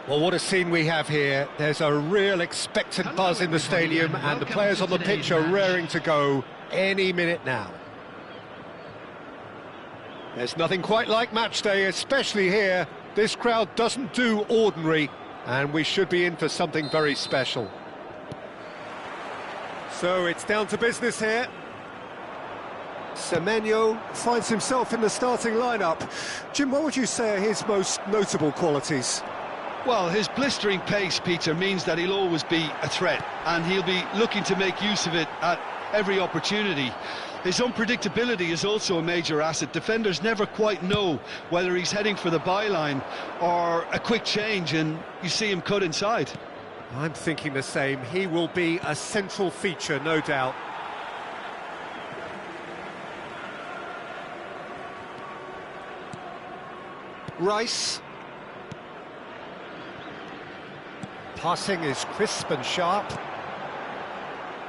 Well, what a scene we have here. There's a real expectant buzz in the stadium, and the players on the pitch are raring to go any minute now. There's nothing quite like match day, especially here. This crowd doesn't do ordinary, and we should be in for something very special. So it's down to business here. Semenyo finds himself in the starting lineup. Jim, what would you say are his most notable qualities? Well, his blistering pace, Peter, means that he'll always be a threat, and he'll be looking to make use of it at every opportunity. His unpredictability is also a major asset. Defenders never quite know whether he's heading for the byline or a quick change, and you see him cut inside. I'm thinking the same. He will be a central feature, no doubt. Rice. Passing is crisp and sharp.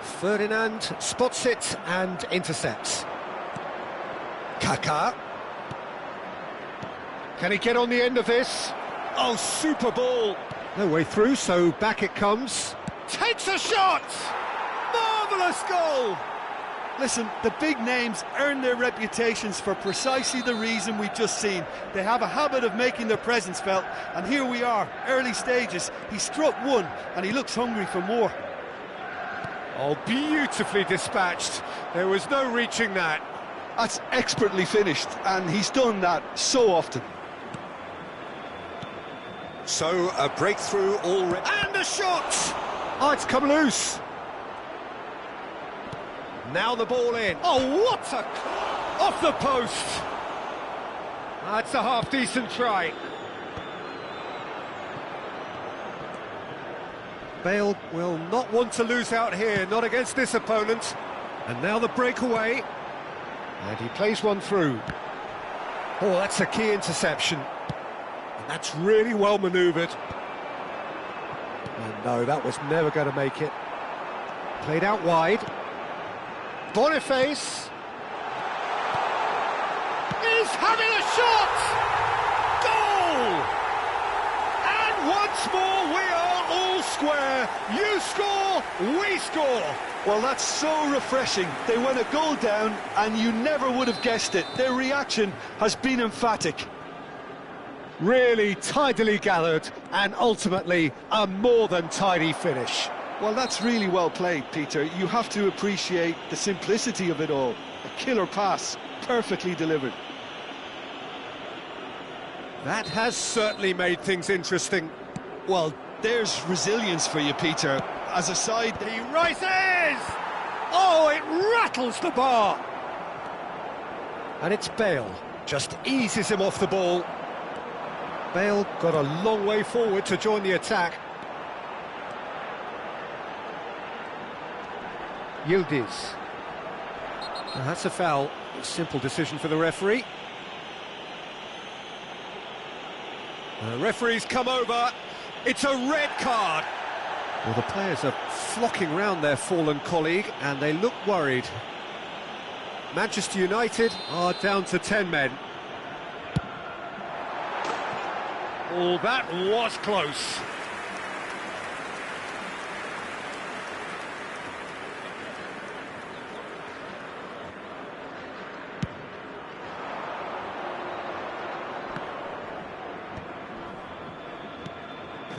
Ferdinand spots it and intercepts. Kaká. Can he get on the end of this? Oh, super ball. No way through, so back it comes. Takes a shot! Marvellous goal! Listen, the big names earn their reputations for precisely the reason we've just seen. They have a habit of making their presence felt, and here we are, early stages. He struck one, and he looks hungry for more. Oh, beautifully dispatched. There was no reaching that. That's expertly finished, and he's done that so often. So, a breakthrough already. And a shot! Oh, it's come loose. Now the ball in. Oh, what a... off the post! That's a half-decent try. Bale will not want to lose out here, not against this opponent. And now the breakaway. And he plays one through. Oh, that's a key interception. And that's really well manoeuvred. And no, that was never going to make it. Played out wide. Boniface is having a shot! Goal! And once more we are all square. You score, we score. Well, that's so refreshing. They went a goal down and you never would have guessed it. Their reaction has been emphatic. Really tidily gathered, and ultimately a more than tidy finish. Well, that's really well played, Peter. You have to appreciate the simplicity of it all. A killer pass, perfectly delivered. That has certainly made things interesting. Well, there's resilience for you, Peter. As a side... He rises! Oh, it rattles the bar! And it's Bale. Just eases him off the ball. Bale got a long way forward to join the attack. Yildiz. Well, that's a foul. Simple decision for the referee. The referee's come over. It's a red card. Well, the players are flocking round their fallen colleague, and they look worried. Manchester United are down to 10 men. Oh, that was close.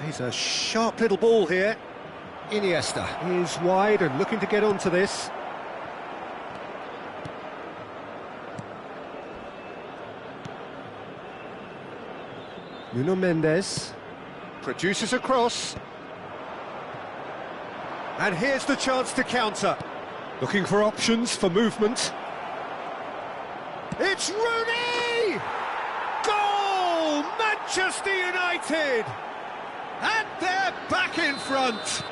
He's a sharp little ball here. Iniesta is wide and looking to get onto this. Nuno Mendes produces a cross. And here's the chance to counter. Looking for options for movement. It's Rooney! Goal! Manchester United! And they're back in front.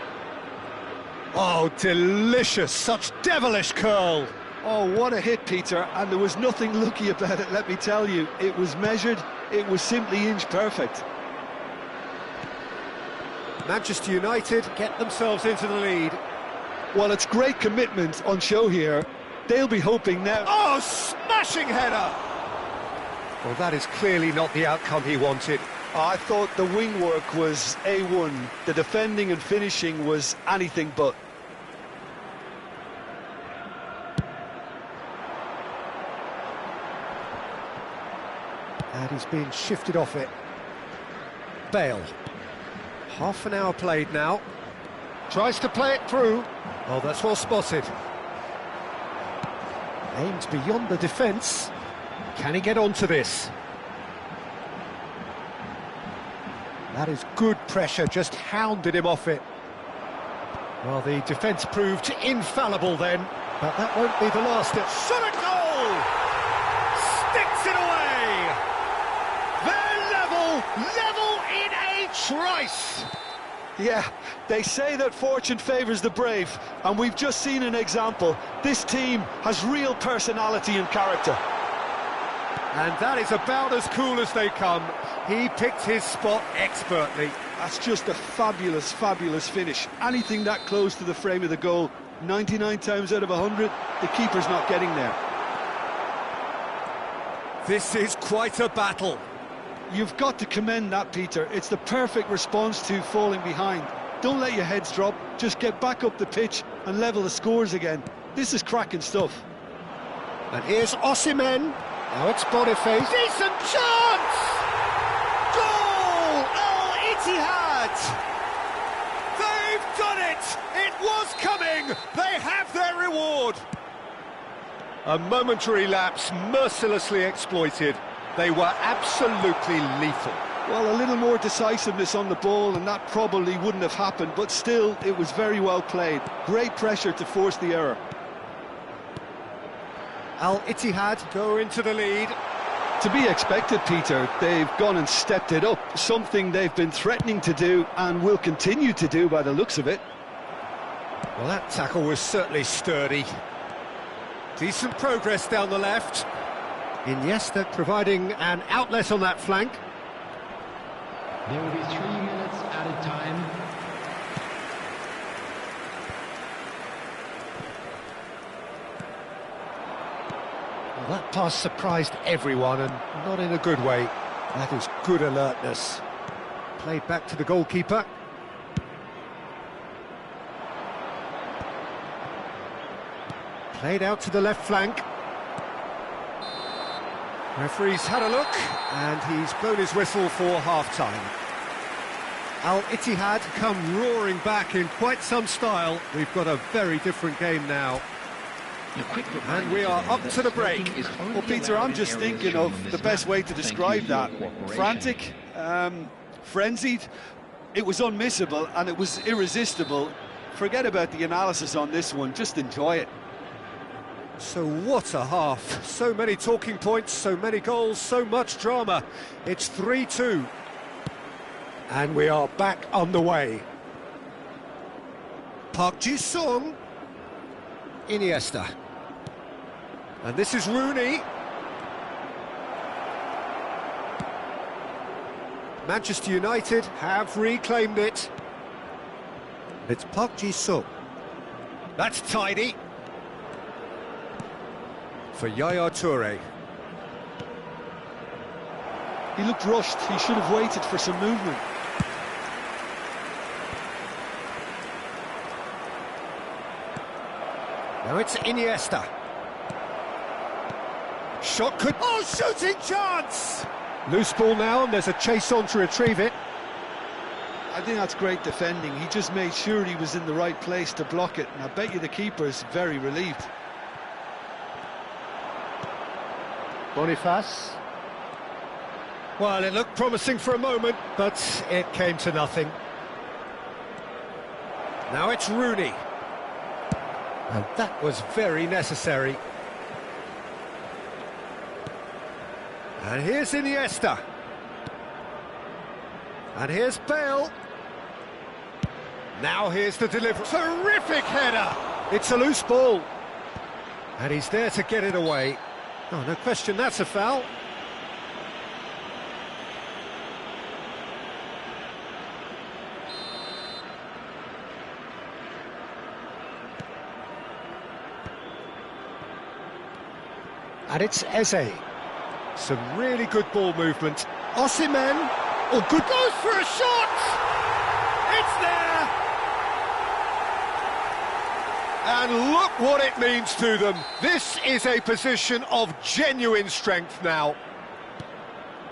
Oh, delicious, such devilish curl. Oh, what a hit, Peter, and there was nothing lucky about it, let me tell you. It was measured, it was simply inch perfect. Manchester United get themselves into the lead. Well, it's great commitment on show here. They'll be hoping now... Oh, smashing header! Well, that is clearly not the outcome he wanted. I thought the wing work was A1. The defending and finishing was anything but. And he's being shifted off it. Bale. Half an hour played now. Tries to play it through. Oh, that's well spotted. Aims beyond the defence. Can he get onto this? That is good pressure, just hounded him off it. Well, the defence proved infallible then, but that won't be the last. Shot at goal! Sticks it away! They're level in a trice! Yeah, they say that fortune favours the brave, and we've just seen an example. This team has real personality and character. And that is about as cool as they come. He picked his spot expertly. That's just a fabulous, fabulous finish. Anything that close to the frame of the goal, 99 times out of 100, the keeper's not getting there. This is quite a battle. You've got to commend that, Peter. It's the perfect response to falling behind. Don't let your heads drop, just get back up the pitch and level the scores again. This is cracking stuff. And here's Osimhen. Now it's Boniface. Decent chance! Goal! Al-Ittihad! They've done it! It was coming! They have their reward! A momentary lapse mercilessly exploited. They were absolutely lethal. Well, a little more decisiveness on the ball and that probably wouldn't have happened, but still, it was very well played. Great pressure to force the error. Al-Ittihad go into the lead. To be expected, Peter. They've gone and stepped it up, something they've been threatening to do and will continue to do by the looks of it. Well, that tackle was certainly sturdy. Decent progress down the left. Iniesta providing an outlet on that flank. There will be 3 minutes added time. Well, that pass surprised everyone, and not in a good way. That is good alertness. Played back to the goalkeeper. Played out to the left flank. Referee's had a look, and he's blown his whistle for half-time. Al-Ittihad come roaring back in quite some style. We've got a very different game now. And we are up to the break. Well, Peter, I'm just thinking of the best way to describe that. Frantic, frenzied. It was unmissable, and it was irresistible. Forget about the analysis on this one, just enjoy it. So what a half. So many talking points, so many goals, so much drama. It's 3-2. And we are back on the way. Park Ji-sung. Iniesta. And this is Rooney. Manchester United have reclaimed it. It's Park Ji-sung. That's tidy. For Yaya Toure. He looked rushed. He should have waited for some movement. Now it's Iniesta. Shot could... Oh, shooting chance! Loose ball now, and there's a chase on to retrieve it. I think that's great defending. He just made sure he was in the right place to block it, and I bet you the keeper's very relieved. Boniface. Well, it looked promising for a moment, but it came to nothing. Now it's Rooney. And that was very necessary. And here's Iniesta. And here's Bale. Now here's the delivery. Terrific header! It's a loose ball. And he's there to get it away. Oh, no question, that's a foul. And it's Eze. Some really good ball movement. Osimhen. Oh, good. Goes for a shot! It's there! And look what it means to them. This is a position of genuine strength now.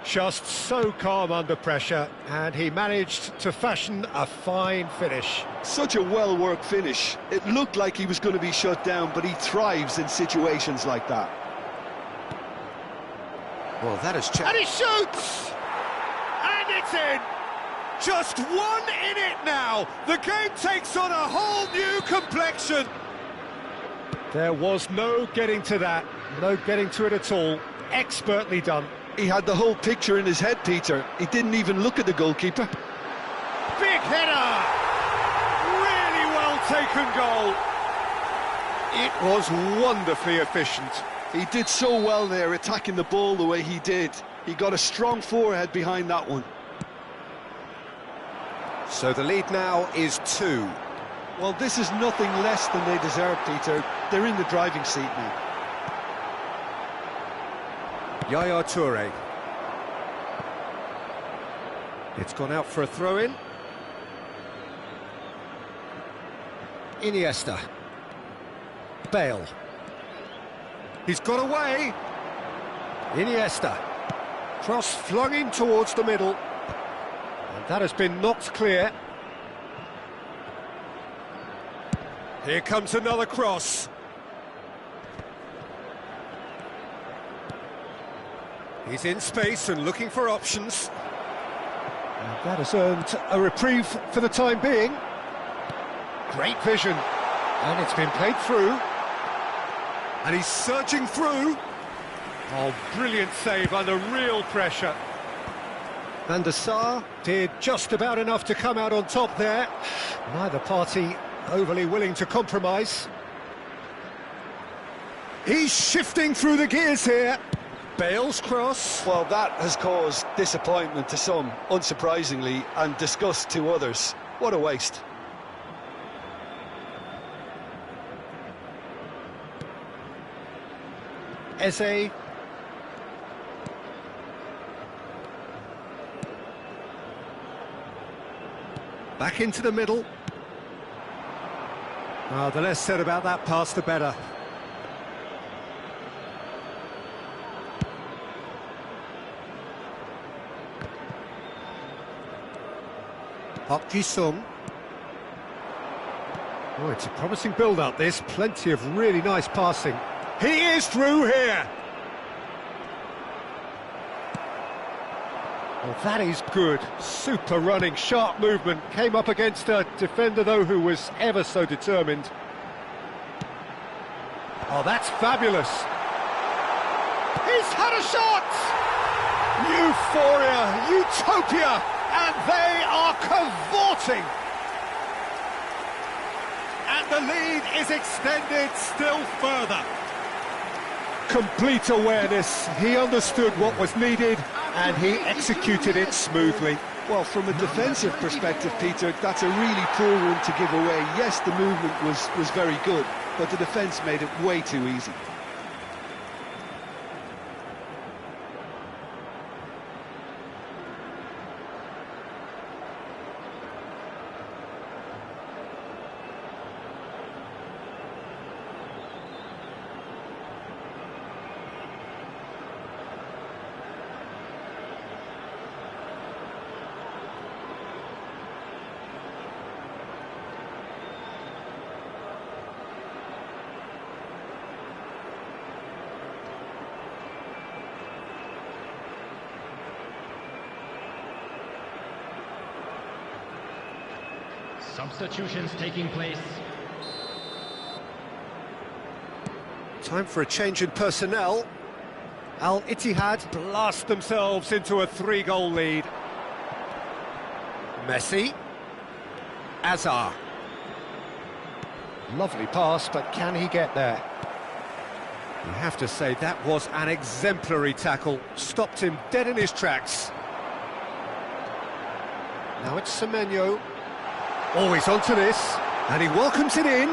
Just so calm under pressure, and he managed to fashion a fine finish. Such a well-worked finish. It looked like he was going to be shut down, but he thrives in situations like that. Well, that has changed. And he shoots! And it's in! Just one in it now. The game takes on a whole new complexion. There was no getting to that, no getting to it at all. Expertly done. He had the whole picture in his head, Peter. He didn't even look at the goalkeeper. Big header! Really well taken goal. It was wonderfully efficient. He did so well there, attacking the ball the way he did. He got a strong forehead behind that one. So the lead now is 2. Well, this is nothing less than they deserve, Peter. They're in the driving seat now. Yaya Toure. It's gone out for a throw-in. Iniesta. Bale. He's got away. Iniesta. Cross flung in towards the middle. And that has been knocked clear. Here comes another cross. He's in space and looking for options. And that has earned a reprieve for the time being. Great vision. And it's been played through. And he's surging through. Oh, brilliant save under real pressure. Van der Sar did just about enough to come out on top there. Neither party overly willing to compromise. He's shifting through the gears here. Bale's cross. Well, that has caused disappointment to some, unsurprisingly, and disgust to others. What a waste. Eze. Back into the middle. Well, the less said about that pass, the better. Park Ji-sung. Oh, it's a promising build-up, this. Plenty of really nice passing. He is through here. Well, that is good. Super running, sharp movement. Came up against a defender, though, who was ever so determined. Oh, that's fabulous. He's had a shot! Euphoria, utopia, and they are cavorting. And the lead is extended still further. Complete awareness. He understood what was needed, and he executed it smoothly. Well, from a defensive perspective, Peter, that's a really poor one to give away. Yes, the movement was very good, but the defence made it way too easy. Substitutions taking place. Time for a change in personnel. Al Ittihad Blast themselves into a 3-goal lead. Messi. Azar. Lovely pass, but can he get there? You have to say that was an exemplary tackle. Stopped him dead in his tracks. Now it's Semenyo. Always onto this, and he welcomes it in.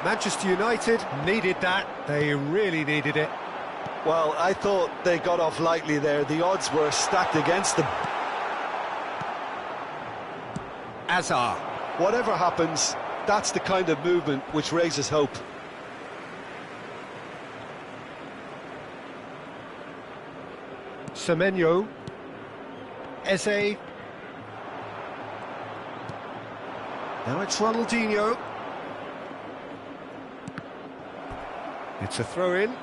Manchester United Needed that. They really needed it. Well, I thought they got off lightly there. The odds were stacked against them. Azar. Whatever happens, that's the kind of movement which raises hope. Semenyo. Eze. Now it's Ronaldinho. It's a throw-in.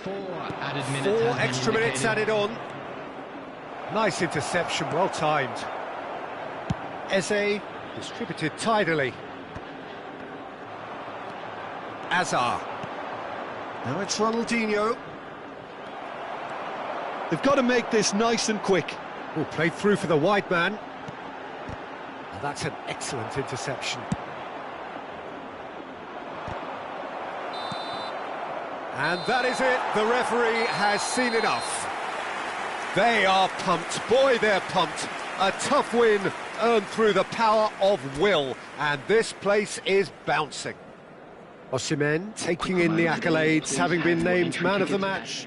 Four Extra minutes added on. Nice interception, well timed. Eze distributed tidily. Azar. Now it's Ronaldinho. They've got to make this nice and quick. Oh, played through for the wide man. And that's an excellent interception. And that is it. The referee has seen enough. They are pumped. Boy, they're pumped. A tough win earned through the power of will. And this place is bouncing. Osimhen taking in the accolades, having been named man of the match.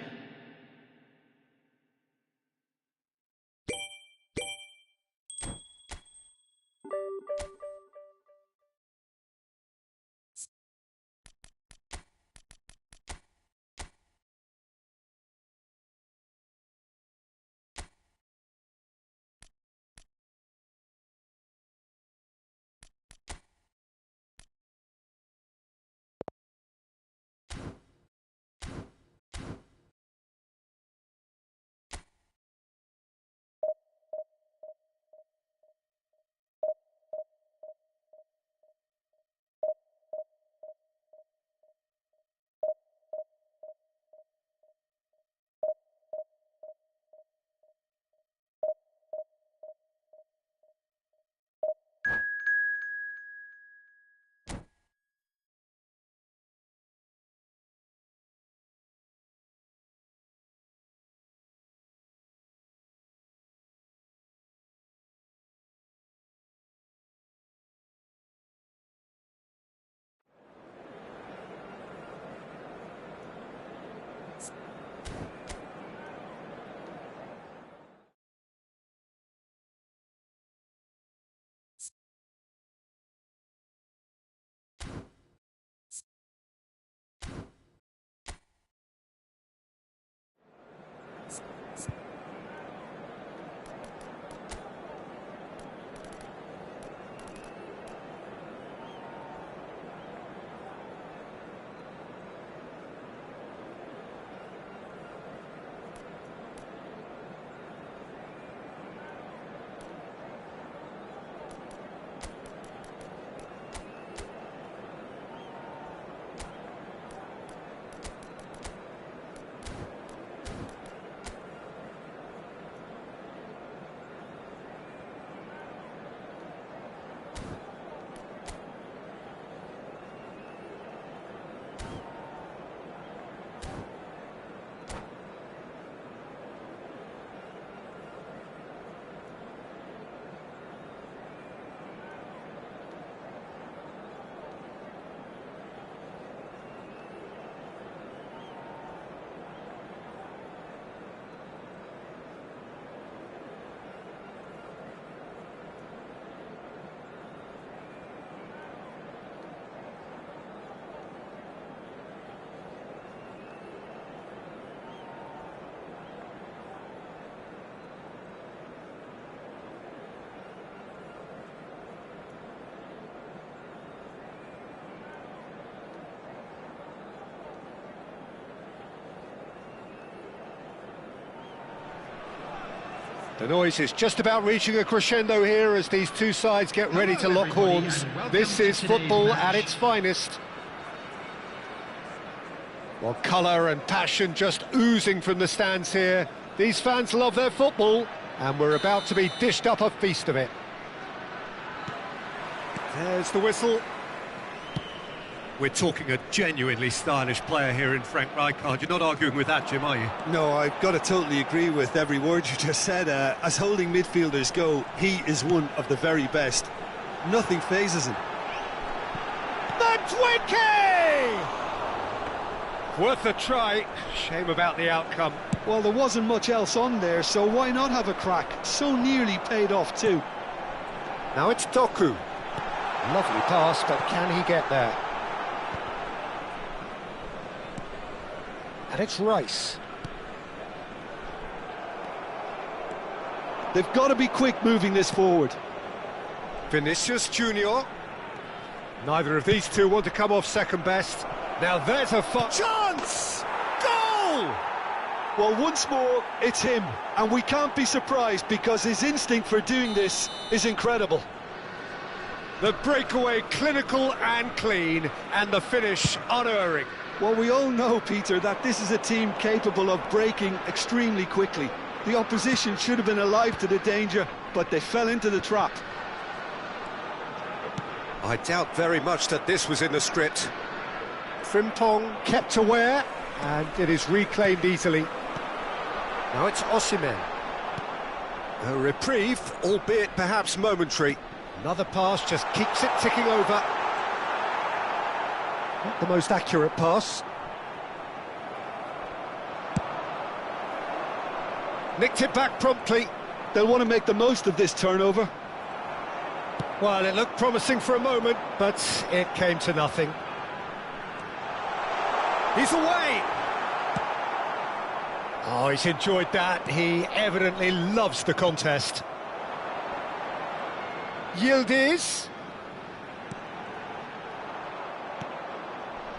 The noise is just about reaching a crescendo here as these two sides get ready to lock horns. This is football at its finest. Well, colour and passion just oozing from the stands here. These fans love their football, and we're about to be dished up a feast of it. There's the whistle. We're talking a genuinely stylish player here in Frank Rijkaard. You're not arguing with that, Jim, are you? No, I've got to totally agree with every word you just said. As holding midfielders go, he is one of the very best. Nothing phases him. The Twinkie! Worth a try. Shame about the outcome. Well, there wasn't much else on there, so why not have a crack? So nearly paid off too. Now it's Doku. Lovely pass, but can he get there? And it's Rice. They've got to be quick moving this forward. Vinicius Junior. Neither of these two want to come off second best. Now there's a Chance! Goal! Well, once more, it's him, and we can't be surprised because his instinct for doing this is incredible. The breakaway clinical and clean, and the finish unerring. Well, we all know, Peter, that this is a team capable of breaking extremely quickly. The opposition should have been alive to the danger, but they fell into the trap. I doubt very much that this was in the script. Frimpong kept aware, and it is reclaimed easily. Now it's Osimhen. A reprieve, albeit perhaps momentary. Another pass just keeps it ticking over. Not the most accurate pass. Nicked it back promptly. They'll want to make the most of this turnover. Well, it looked promising for a moment, but it came to nothing. He's away! Oh, he's enjoyed that. He evidently loves the contest. Yildiz.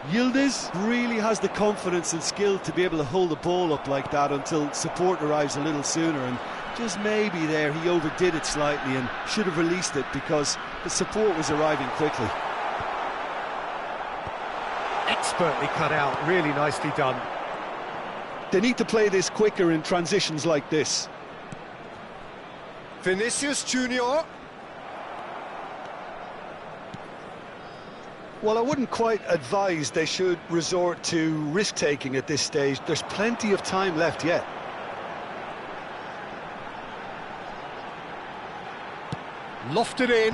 Yildiz really has the confidence and skill to be able to hold the ball up like that until support arrives a little sooner, and just maybe there he overdid it slightly and should have released it because the support was arriving quickly. Expertly cut out, really nicely done. They need to play this quicker in transitions like this. Vinicius Junior. Well, I wouldn't quite advise they should resort to risk-taking at this stage. There's plenty of time left yet. Lofted in.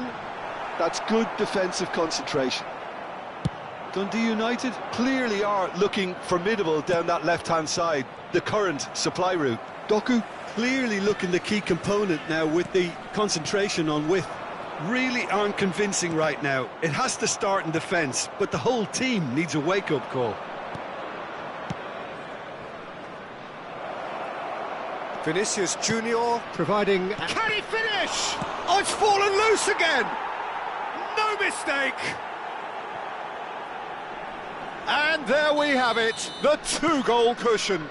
That's good defensive concentration. Dundee United clearly are looking formidable down that left-hand side, the current supply route. Doku clearly looking the key component now with the concentration on width. Really aren't convincing right now. It has to start in defence, but the whole team needs a wake-up call. Vinicius Junior Providing... Can he finish? Oh, it's fallen loose again! No mistake! And there we have it, the two-goal cushion.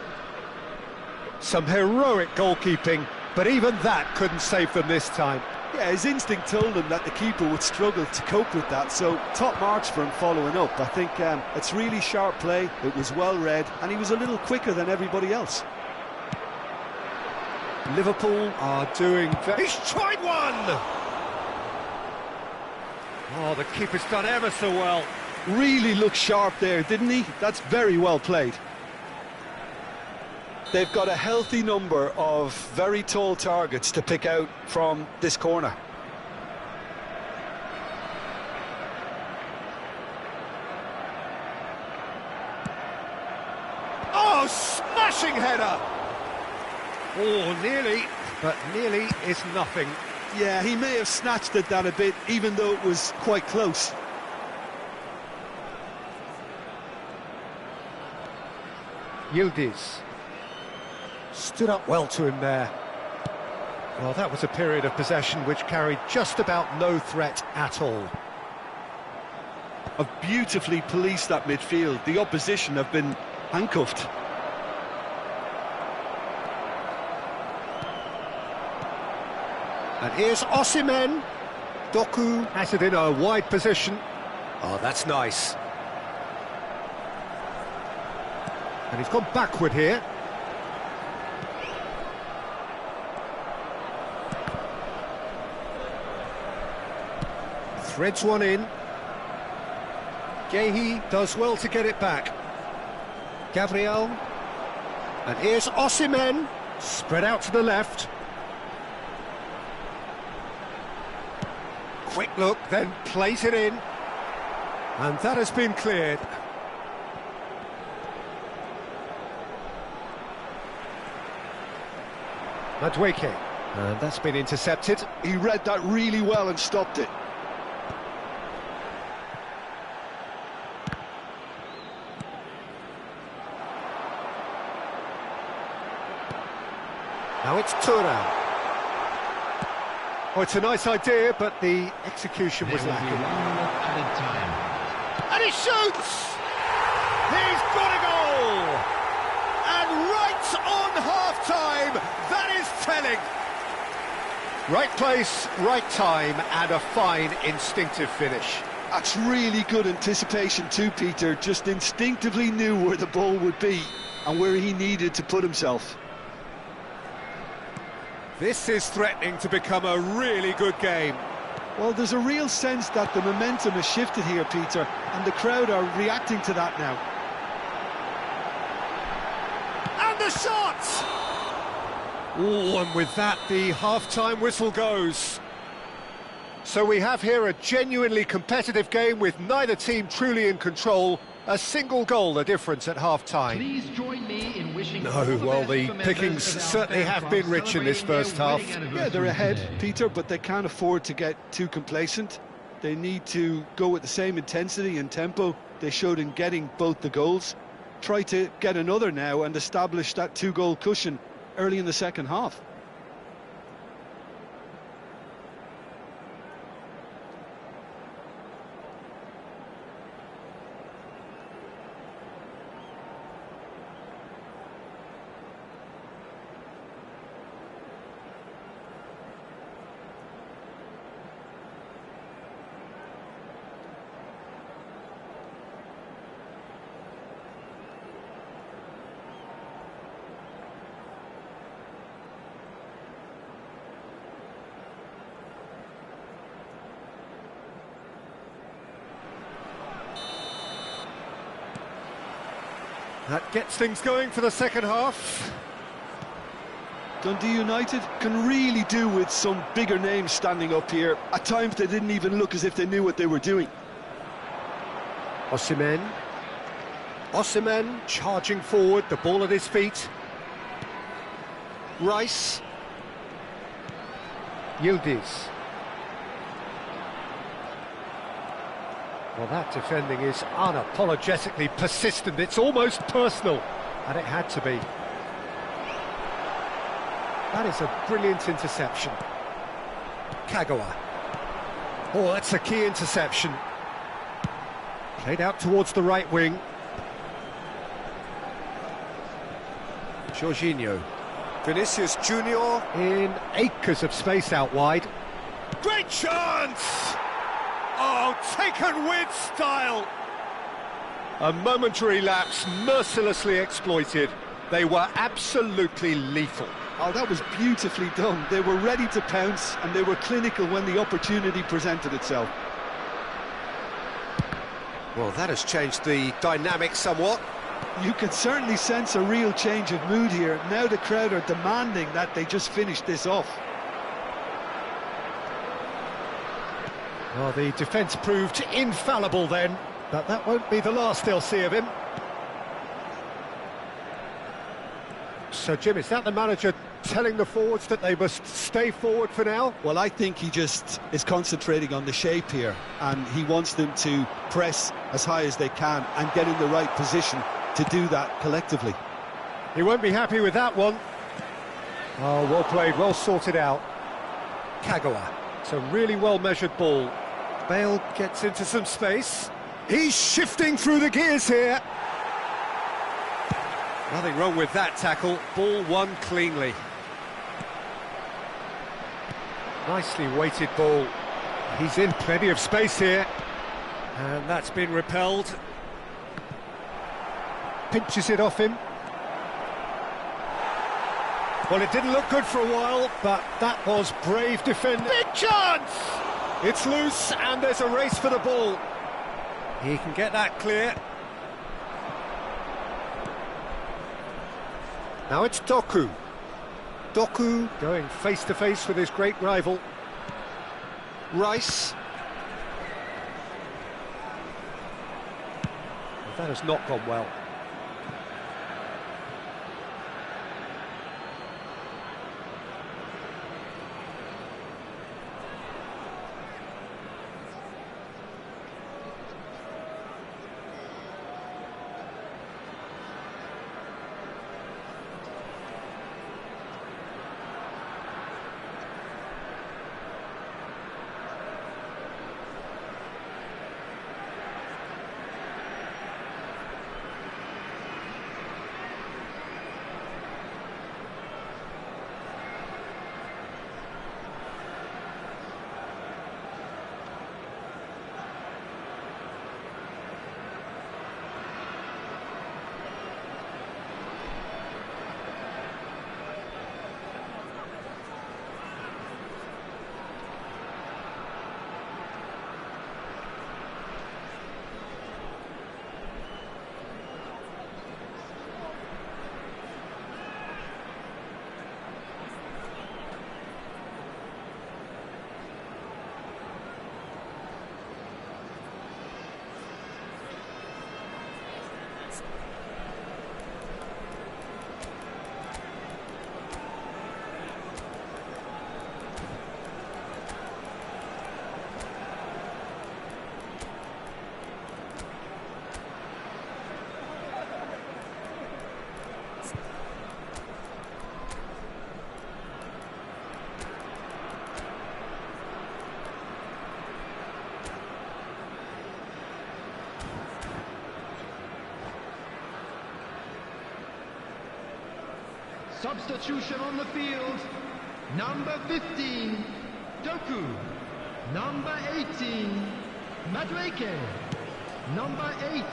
Some heroic goalkeeping, but even that couldn't save them this time. Yeah, his instinct told him that the keeper would struggle to cope with that, so top marks for him following up. I think it's really sharp play, it was well read, and he was a little quicker than everybody else. Liverpool are doing... He's tried one! Oh, the keeper's done ever so well. Really looked sharp there, didn't he? That's very well played. They've got a healthy number of very tall targets to pick out from this corner. Oh, smashing header! Oh, nearly, but nearly is nothing. Yeah, he may have snatched at that a bit, even though it was quite close. Yildiz stood up well to him there. Well, that was a period of possession which carried just about no threat at all. Have beautifully policed that midfield. The opposition have been handcuffed. And here's Osimhen. Doku has it in a wide position. Oh, that's nice. And he's gone backward here. Threads one in. Gehi does well to get it back. Gabriel. And here's Osimhen. Spread out to the left. Quick look, then plays it in. And that has been cleared. Madueke. And that's been intercepted. He read that really well and stopped it. Now it's Thuram. Oh, it's a nice idea, but the execution was lacking. Added time. And he shoots! He's got a goal! And right on half-time, that is telling. Right place, right time, and a fine instinctive finish. That's really good anticipation too, Peter. Just instinctively knew where the ball would be and where he needed to put himself. This is threatening to become a really good game. Well, there's a real sense that the momentum has shifted here, Peter, and the crowd are reacting to that now. And the shot! Oh, and with that, the half-time whistle goes. So we have here a genuinely competitive game with neither team truly in control. A single goal the difference at half-time. Please join me in wishing No, well, the pickings certainly have been rich in this first half. Yeah, they're ahead, Peter, but they can't afford to get too complacent. They need to go with the same intensity and tempo they showed in getting both the goals. Try to get another now and establish that two-goal cushion early in the second half. That gets things going for the second half. Dundee United can really do with some bigger names standing up here. At times they didn't even look as if they knew what they were doing. Osimhen. Osimhen charging forward, the ball at his feet. Rice. Yildiz. Well, that defending is unapologetically persistent. It's almost personal, and it had to be. That is a brilliant interception. Kagawa. Oh, that's a key interception. Played out towards the right wing. Jorginho. Vinicius Junior. In acres of space out wide. Great chance! Oh, taken with style! A momentary lapse mercilessly exploited. They were absolutely lethal. Oh, that was beautifully done. They were ready to pounce and they were clinical when the opportunity presented itself. Well, that has changed the dynamic somewhat. You can certainly sense a real change of mood here. Now the crowd are demanding that they just finish this off. Well, the defence proved infallible then, but that won't be the last they'll see of him. So, Jim, is that the manager telling the forwards that they must stay forward for now? Well, I think he just is concentrating on the shape here, and he wants them to press as high as they can and get in the right position to do that collectively. He won't be happy with that one. Oh, well played, well sorted out. Kagawa. It's a really well-measured ball. Bale gets into some space. He's shifting through the gears here. Nothing wrong with that tackle. Ball won cleanly. Nicely weighted ball. He's in plenty of space here. And that's been repelled. Pinches it off him. Well, it didn't look good for a while, but that was brave defending. Big chance! It's loose, and there's a race for the ball. He can get that clear. Now it's Doku. Doku going face-to-face with his great rival. Rice. That has not gone well. Substitution on the field. Number 15, Doku. Number 18, Madueke. Number 8,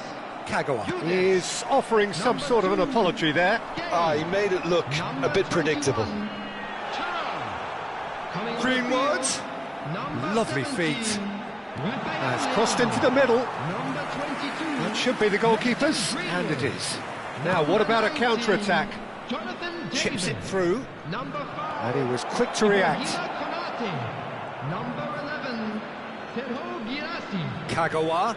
Kagawa is offering some sort of an apology there. He made it look a bit predictable. Greenwood, lovely feet. Has crossed into the middle. That should be the goalkeeper's, and it is. Now, what about a counter-attack? Chips it through, and he was quick to react. Number 11, Teho Girassi. Kagawa,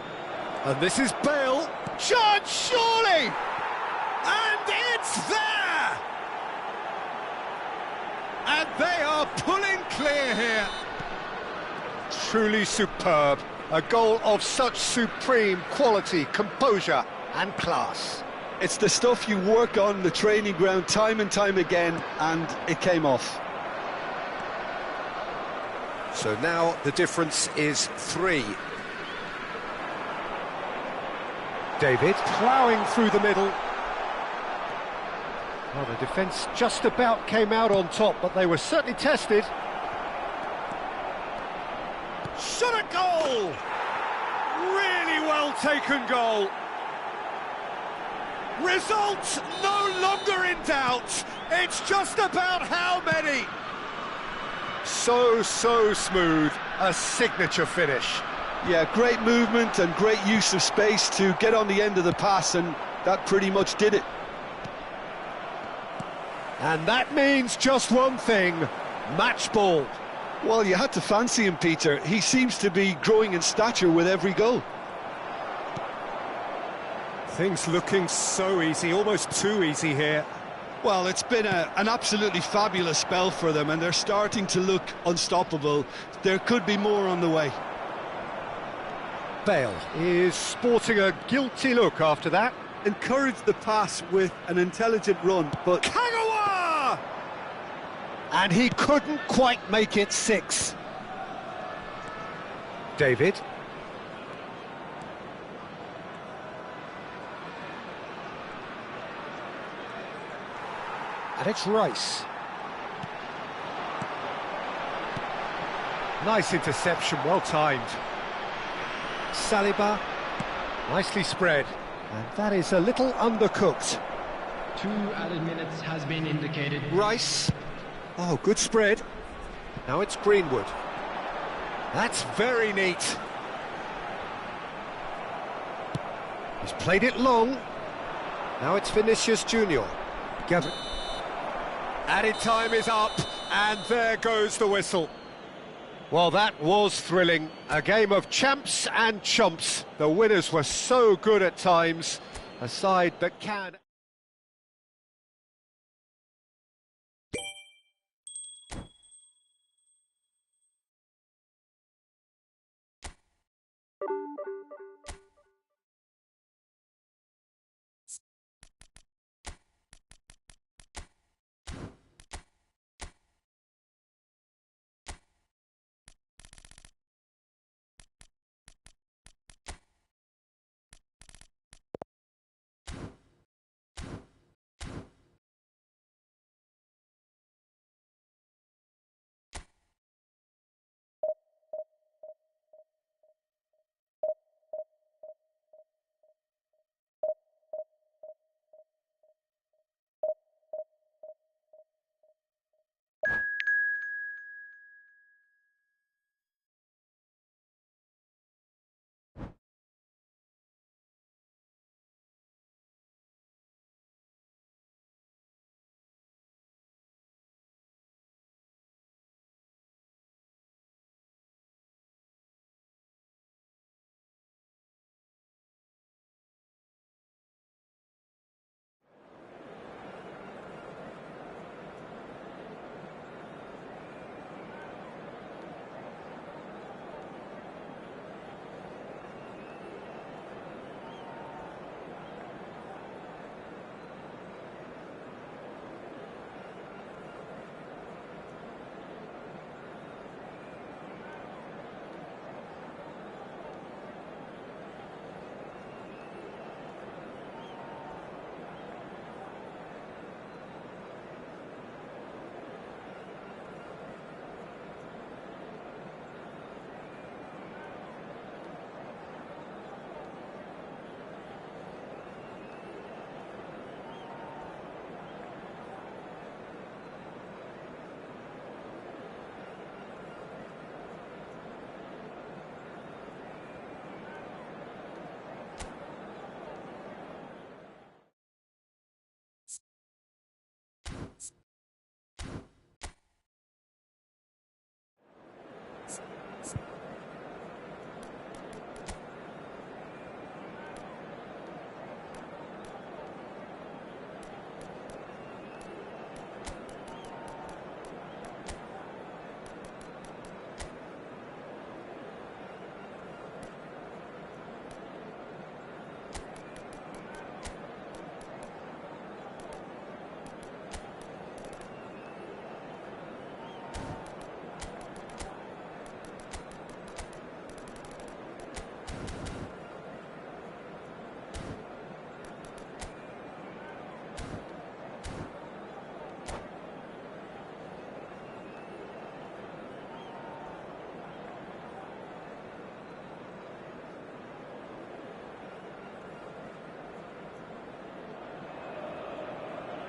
and this is Bale. Chance, surely! And it's there! And they are pulling clear here. Truly superb. A goal of such supreme quality, composure and class. It's the stuff you work on the training ground time and time again, and it came off. So now the difference is 3. David ploughing through the middle. Well, the defence just about came out on top, but they were certainly tested. Shot a goal! Really well taken goal. Result no longer in doubt. It's just about how many. So smooth. A signature finish. Yeah, great movement and great use of space to get on the end of the pass, and that pretty much did it. And that means just one thing. Match ball. Well, you had to fancy him, Peter. He seems to be growing in stature with every goal. Things looking so easy, almost too easy here. Well, it's been an absolutely fabulous spell for them, and they're starting to look unstoppable. There could be more on the way. Bale is sporting a guilty look after that. Encouraged the pass with an intelligent run, but... Kagawa! And he couldn't quite make it 6. David. And it's Rice. Nice interception, well timed. Saliba, nicely spread. And that is a little undercooked. 2 added minutes has been indicated. Rice. Oh, good spread. Now it's Greenwood. That's very neat. He's played it long. Now it's Vinicius Junior. Gavin. Added time is up, and there goes the whistle. Well, that was thrilling. A game of champs and chumps. The winners were so good at times. A side that can...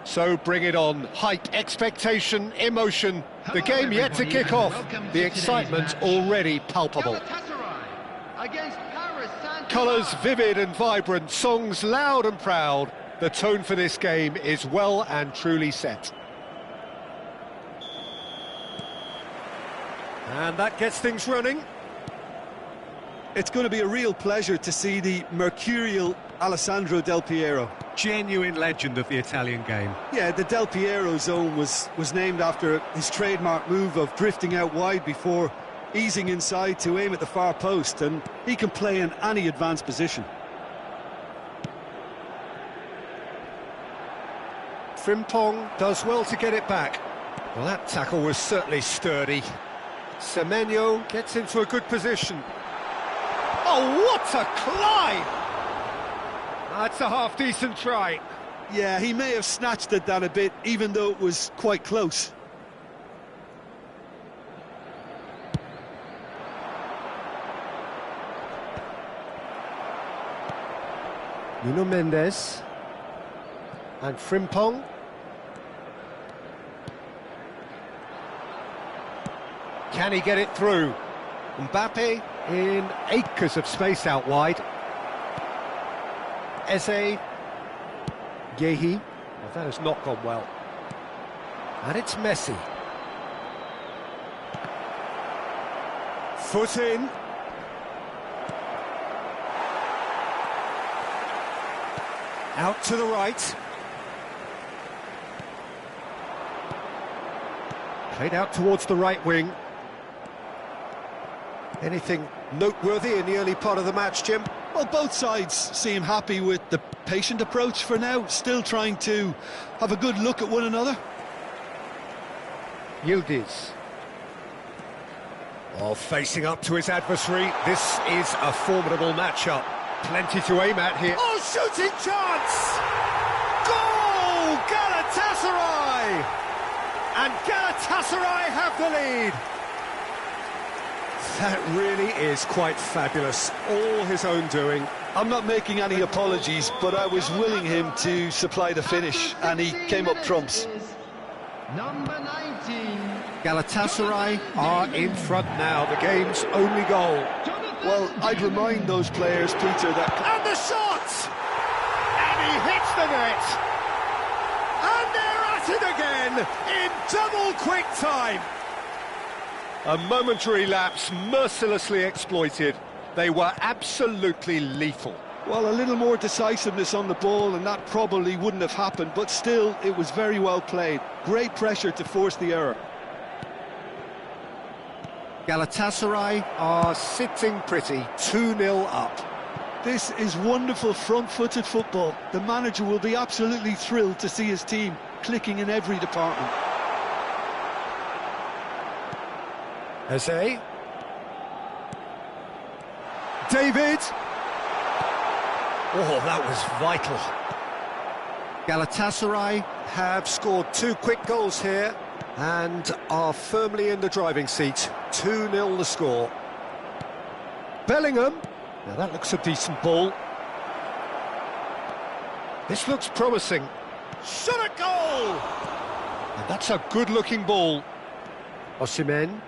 So bring it on. Height, expectation, emotion. The game yet to kick off. The excitement already palpable. Colours vivid and vibrant, songs loud and proud. The tone for this game is well and truly set. And that gets things running. It's going to be a real pleasure to see the mercurial Alessandro Del Piero. Genuine legend of the Italian game. Yeah, the Del Piero zone was named after his trademark move of drifting out wide before easing inside to aim at the far post, and he can play in any advanced position. Frimpong does well to get it back. Well, that tackle was certainly sturdy. Semenyo gets into a good position. Oh, what a climb! That's a half-decent try. Yeah, he may have snatched at that a bit, even though it was quite close. Nuno Mendes. And Frimpong. Can he get it through? Mbappe in acres of space out wide. Eze. Yehi. Well, that has not gone well. And it's Messi. Foot in. Out to the right. Played out towards the right wing. Anything noteworthy in the early part of the match, Jim? Well, both sides seem happy with the patient approach for now, still trying to have a good look at one another. Yildiz. Oh, facing up to his adversary. This is a formidable matchup. Plenty to aim at here. Oh, shooting chance! Goal! Galatasaray! And Galatasaray have the lead. That really is quite fabulous. All his own doing. I'm not making any apologies, but I was willing him to supply the finish, and he came up trumps. Number 19. Galatasaray are in front now, the game's only goal. Well, I'd remind those players, Peter, that... And the shot! And he hits the net! And they're at it again, in double quick time! A momentary lapse mercilessly exploited. They were absolutely lethal. Well, a little more decisiveness on the ball, and that probably wouldn't have happened, but still, it was very well played. Great pressure to force the error. Galatasaray are sitting pretty, 2-0 up. This is wonderful front-footed football. The manager will be absolutely thrilled to see his team clicking in every department. Eze. David. Oh, that was vital. Galatasaray have scored 2 quick goals here and are firmly in the driving seat. 2-0 the score. Bellingham. Now that looks a decent ball. This looks promising. Shot a goal! And that's a good-looking ball. Osimhen.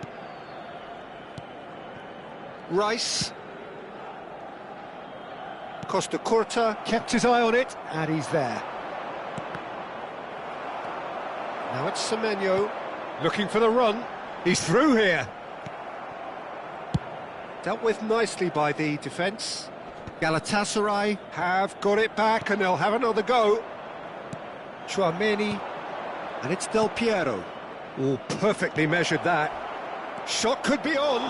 Rice. Costa Curta kept his eye on it, and he's there. Now it's Semenyo, looking for the run. He's through here. Dealt with nicely by the defence. Galatasaray have got it back, and they'll have another go. Tchouameni, and it's Del Piero. Oh, perfectly measured that. Shot could be on.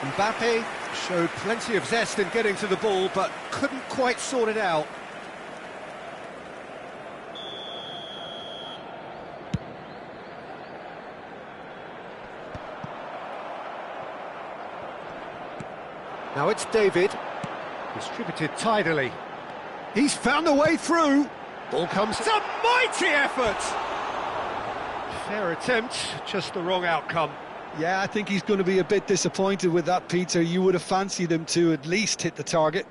Mbappe showed plenty of zest in getting to the ball, but couldn't quite sort it out. Now it's David, distributed tidily. He's found a way through. Ball comes. It's a mighty effort. Fair attempt, just the wrong outcome. Yeah, I think he's going to be a bit disappointed with that, Peter. You would have fancied him to at least hit the target.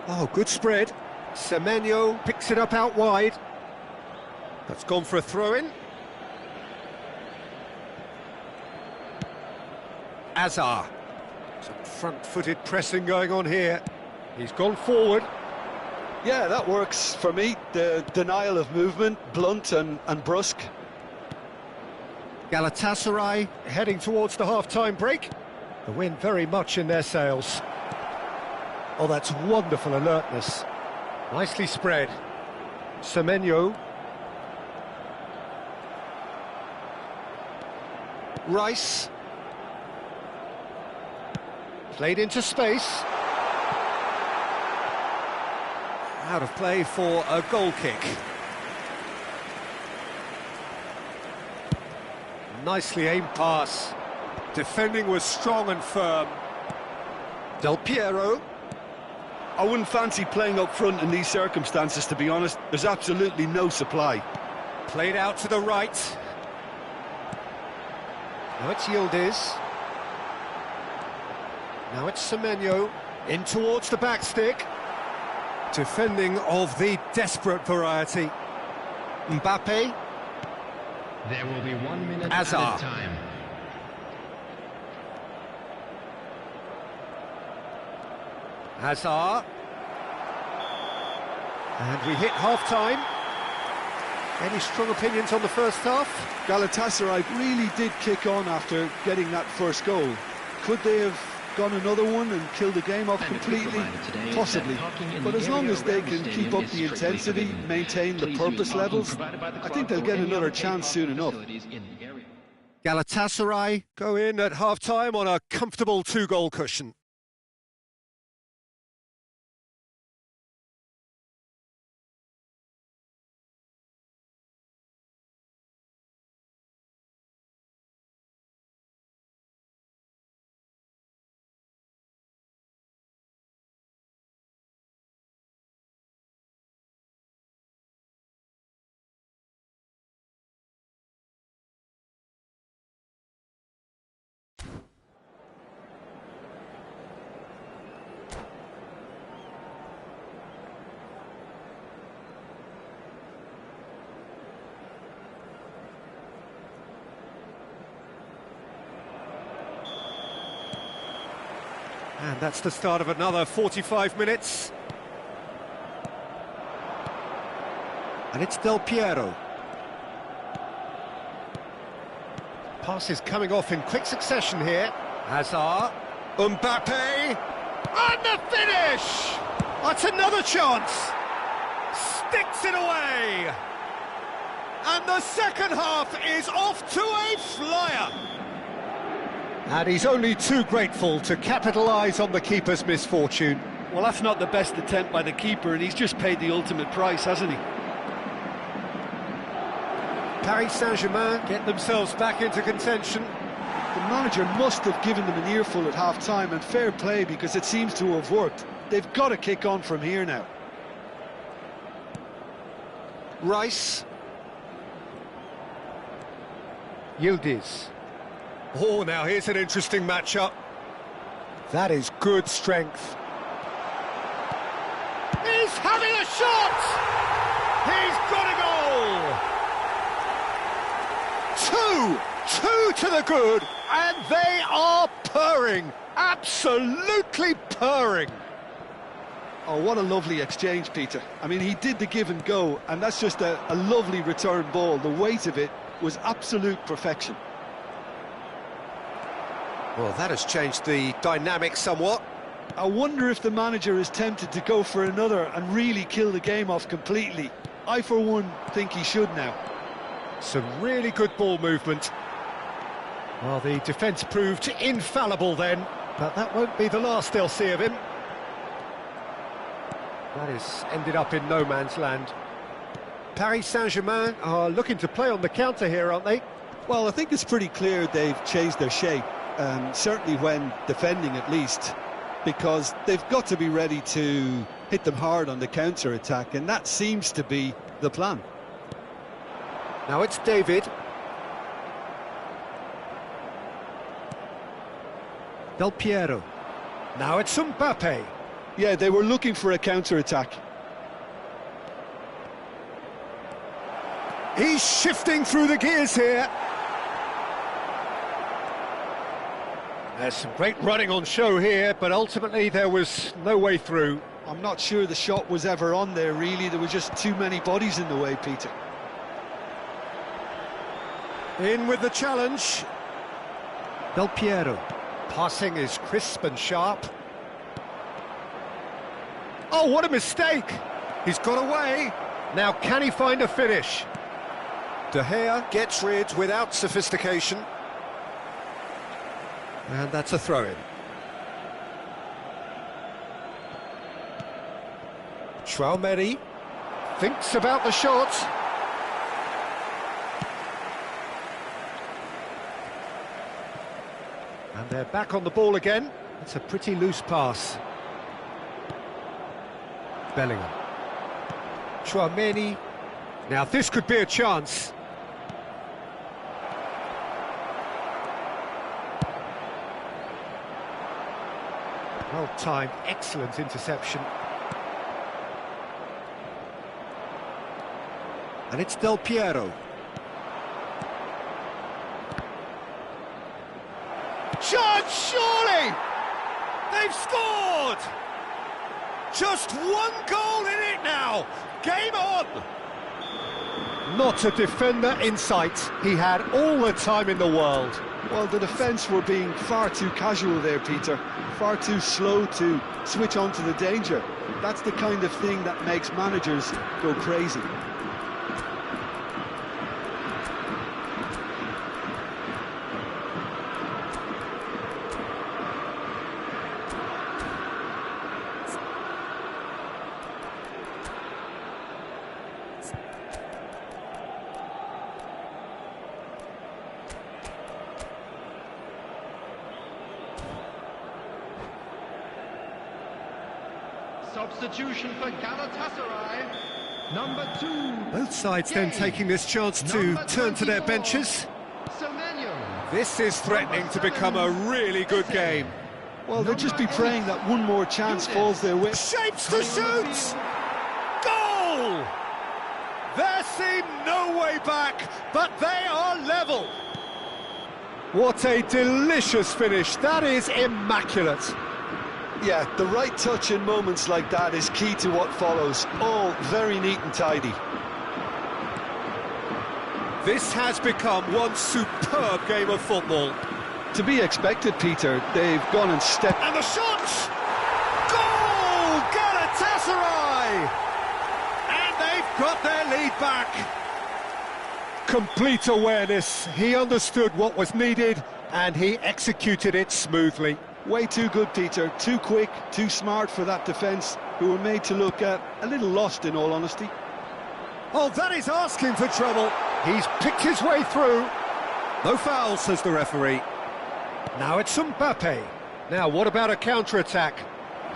Oh, good spread. Semenyo picks it up out wide. That's gone for a throw-in. Azar. Some front-footed pressing going on here. He's gone forward. Yeah, that works for me. The denial of movement, blunt and brusque. Galatasaray heading towards the half-time break. The wind very much in their sails. Oh, that's wonderful alertness. Nicely spread. Semenyo. Rice. Played into space. Out of play for a goal kick. Nicely aimed pass. Defending was strong and firm. Del Piero. I wouldn't fancy playing up front in these circumstances, to be honest. There's absolutely no supply. Played out to the right. Now it's Yildiz. Now it's Semenyo. In towards the back stick. Defending of the desperate variety. Mbappe. There will be 1 minute Azar. added time. Hazard. And we hit half-time. Any strong opinions on the first half? Galatasaray really did kick on after getting that first goal. Could they have gone another one and killed the game off completely? Possibly. But as long as they can keep up the intensity, maintain the purpose levels, I think they'll get another chance soon enough. Galatasaray go in at half-time on a comfortable 2-goal cushion. And that's the start of another 45 minutes. And it's Del Piero. Passes coming off in quick succession here. Hazard, Mbappe, and the finish! That's another chance. Sticks it away. And the second half is off to a flyer. And he's only too grateful to capitalise on the keeper's misfortune. Well, that's not the best attempt by the keeper, and he's just paid the ultimate price, hasn't he? Paris Saint-Germain get themselves back into contention. The manager must have given them an earful at half-time, and fair play, because it seems to have worked. They've got to kick on from here now. Rice. Yildiz. Oh, now here's an interesting matchup. That is good strength. He's having a shot! He's got a goal! Two to the good, and they are purring, absolutely purring. Oh, what a lovely exchange, Peter. I mean, he did the give and go, and that's just a lovely return ball. The weight of it was absolute perfection. Well, that has changed the dynamic somewhat. I wonder if the manager is tempted to go for another and really kill the game off completely. I, for one, think he should now. Some really good ball movement. Well, the defence proved infallible then, but that won't be the last they'll see of him. That has ended up in no man's land. Paris Saint-Germain are looking to play on the counter here, aren't they? Well, I think it's pretty clear they've changed their shape. Certainly when defending, at least, because they've got to be ready to hit them hard on the counter-attack, and that seems to be the plan. Now it's David. Del Piero. Now it's Mbappe. Yeah, they were looking for a counter-attack. He's shifting through the gears here. There's some great running on show here, but ultimately there was no way through. I'm not sure the shot was ever on there, really. There were just too many bodies in the way, Peter. In with the challenge. Del Piero. Passing is crisp and sharp. Oh, what a mistake! He's got away. Now, can he find a finish? De Gea gets rid without sophistication. And that's a throw-in. Chouameni thinks about the shot. And they're back on the ball again. It's a pretty loose pass. Bellingham. Chouameni. Now this could be a chance. Well-timed, excellent interception. And it's Del Piero. Chance, surely! They've scored! Just one goal in it now! Game on! Not a defender in sight. He had all the time in the world. Well, the defence were being far too casual there, Peter. Far too slow to switch on to the danger. That's the kind of thing that makes managers go crazy. Substitution for Galatasaray, number 2. Both sides then taking this chance to turn to their benches. Semenyo. This is threatening to become a really good game. Well, they'll just be praying that one more chance falls their way. Shapes to shoot! Goal! There seemed no way back, but they are level. What a delicious finish. That is immaculate. Yeah, the right touch in moments like that is key to what follows. All very neat and tidy. This has become one superb game of football. To be expected, Peter. They've gone and stepped. And the shot! Goal! Galatasaray! And they've got their lead back. Complete awareness. He understood what was needed and he executed it smoothly. Way too good, Peter. Too quick, too smart for that defence, who were made to look a little lost, in all honesty. Oh, that is asking for trouble. He's picked his way through. No foul, says the referee. Now it's Mbappe. Now what about a counter-attack?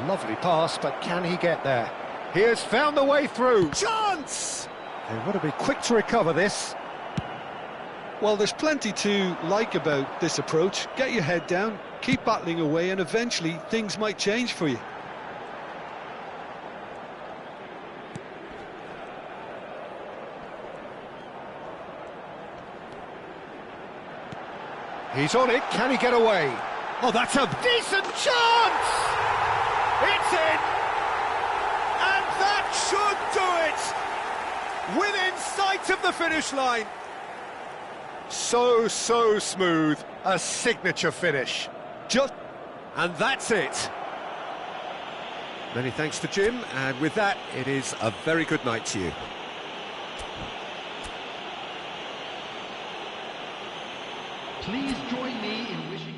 Lovely pass, but can he get there? He has found the way through. Chance! They want to be quick to recover this. Well, there's plenty to like about this approach. Get your head down, keep battling away, and eventually things might change for you. He's on it, can he get away? Oh, that's a decent chance! It's in! And that should do it! Within sight of the finish line. So smooth. A signature finish. And that's it. Many thanks to Jim, and with that, it is a very good night to you. Please join me in wishing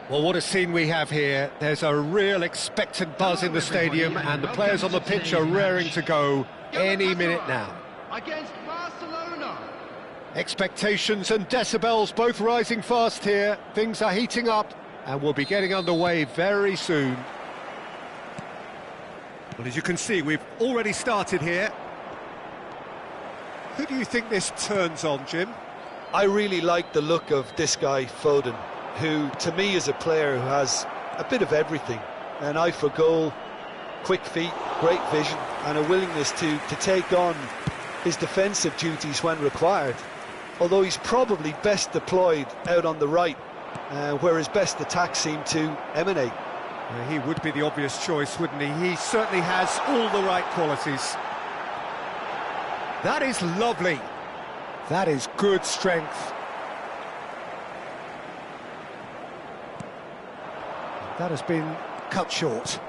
Well, what a scene we have here. There's a real expectant buzz in the stadium, and the players on the pitch are raring to go any minute now. Against Barcelona. Expectations and decibels both rising fast here. Things are heating up, and we'll be getting underway very soon. Well, as you can see, we've already started here. Who do you think this turns on, Jim? I really like the look of this guy, Foden, who to me is a player who has a bit of everything. An eye for goal, quick feet, great vision, and a willingness to take on his defensive duties when required. Although he's probably best deployed out on the right, where his best attacks seem to emanate. He would be the obvious choice, wouldn't he? He certainly has all the right qualities. That is lovely. That is good strength. That has been cut short.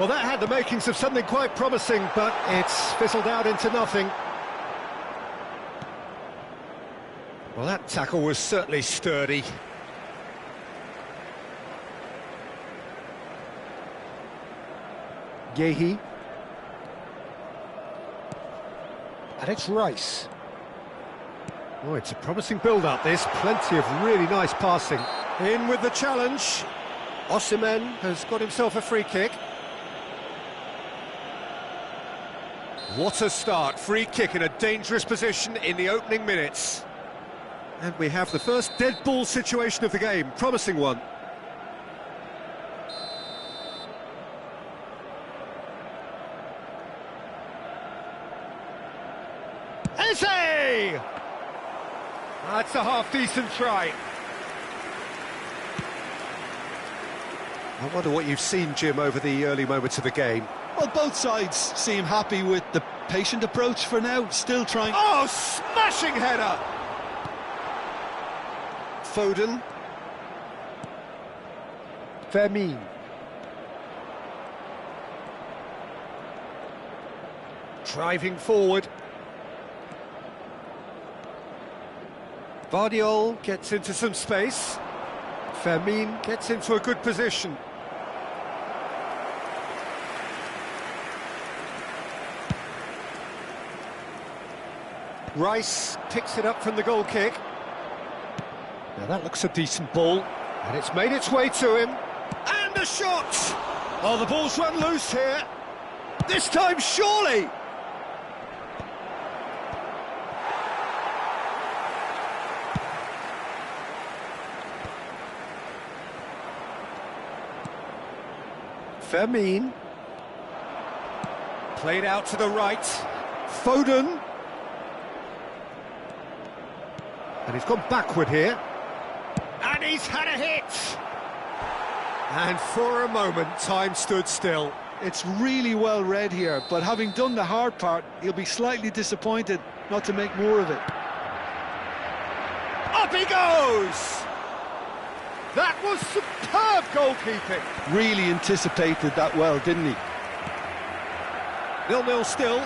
Well, that had the makings of something quite promising, but it's fizzled out into nothing. Well, that tackle was certainly sturdy. Yehi. And it's Rice. Oh, it's a promising build-up, this. Plenty of really nice passing. In with the challenge. Osimhen has got himself a free kick. What a start. Free kick in a dangerous position in the opening minutes. And we have the first dead ball situation of the game. Promising one. Eze! That's a half-decent try. I wonder what you've seen, Jim, over the early moments of the game. Well, both sides seem happy with the patient approach for now, still trying... Oh, smashing header! Foden. Fermin. Driving forward. Vardiol gets into some space. Fermin gets into a good position. Rice picks it up from the goal kick. Now that looks a decent ball, and it's made its way to him. And a shot! Oh, the ball's run loose here. This time, surely! Fermin. Played out to the right. Foden. And he's gone backward here. And he's had a hit! And for a moment, time stood still. It's really well read here, but having done the hard part, he'll be slightly disappointed not to make more of it. Up he goes! That was superb goalkeeping. Really anticipated that well, didn't he? 0-0 still.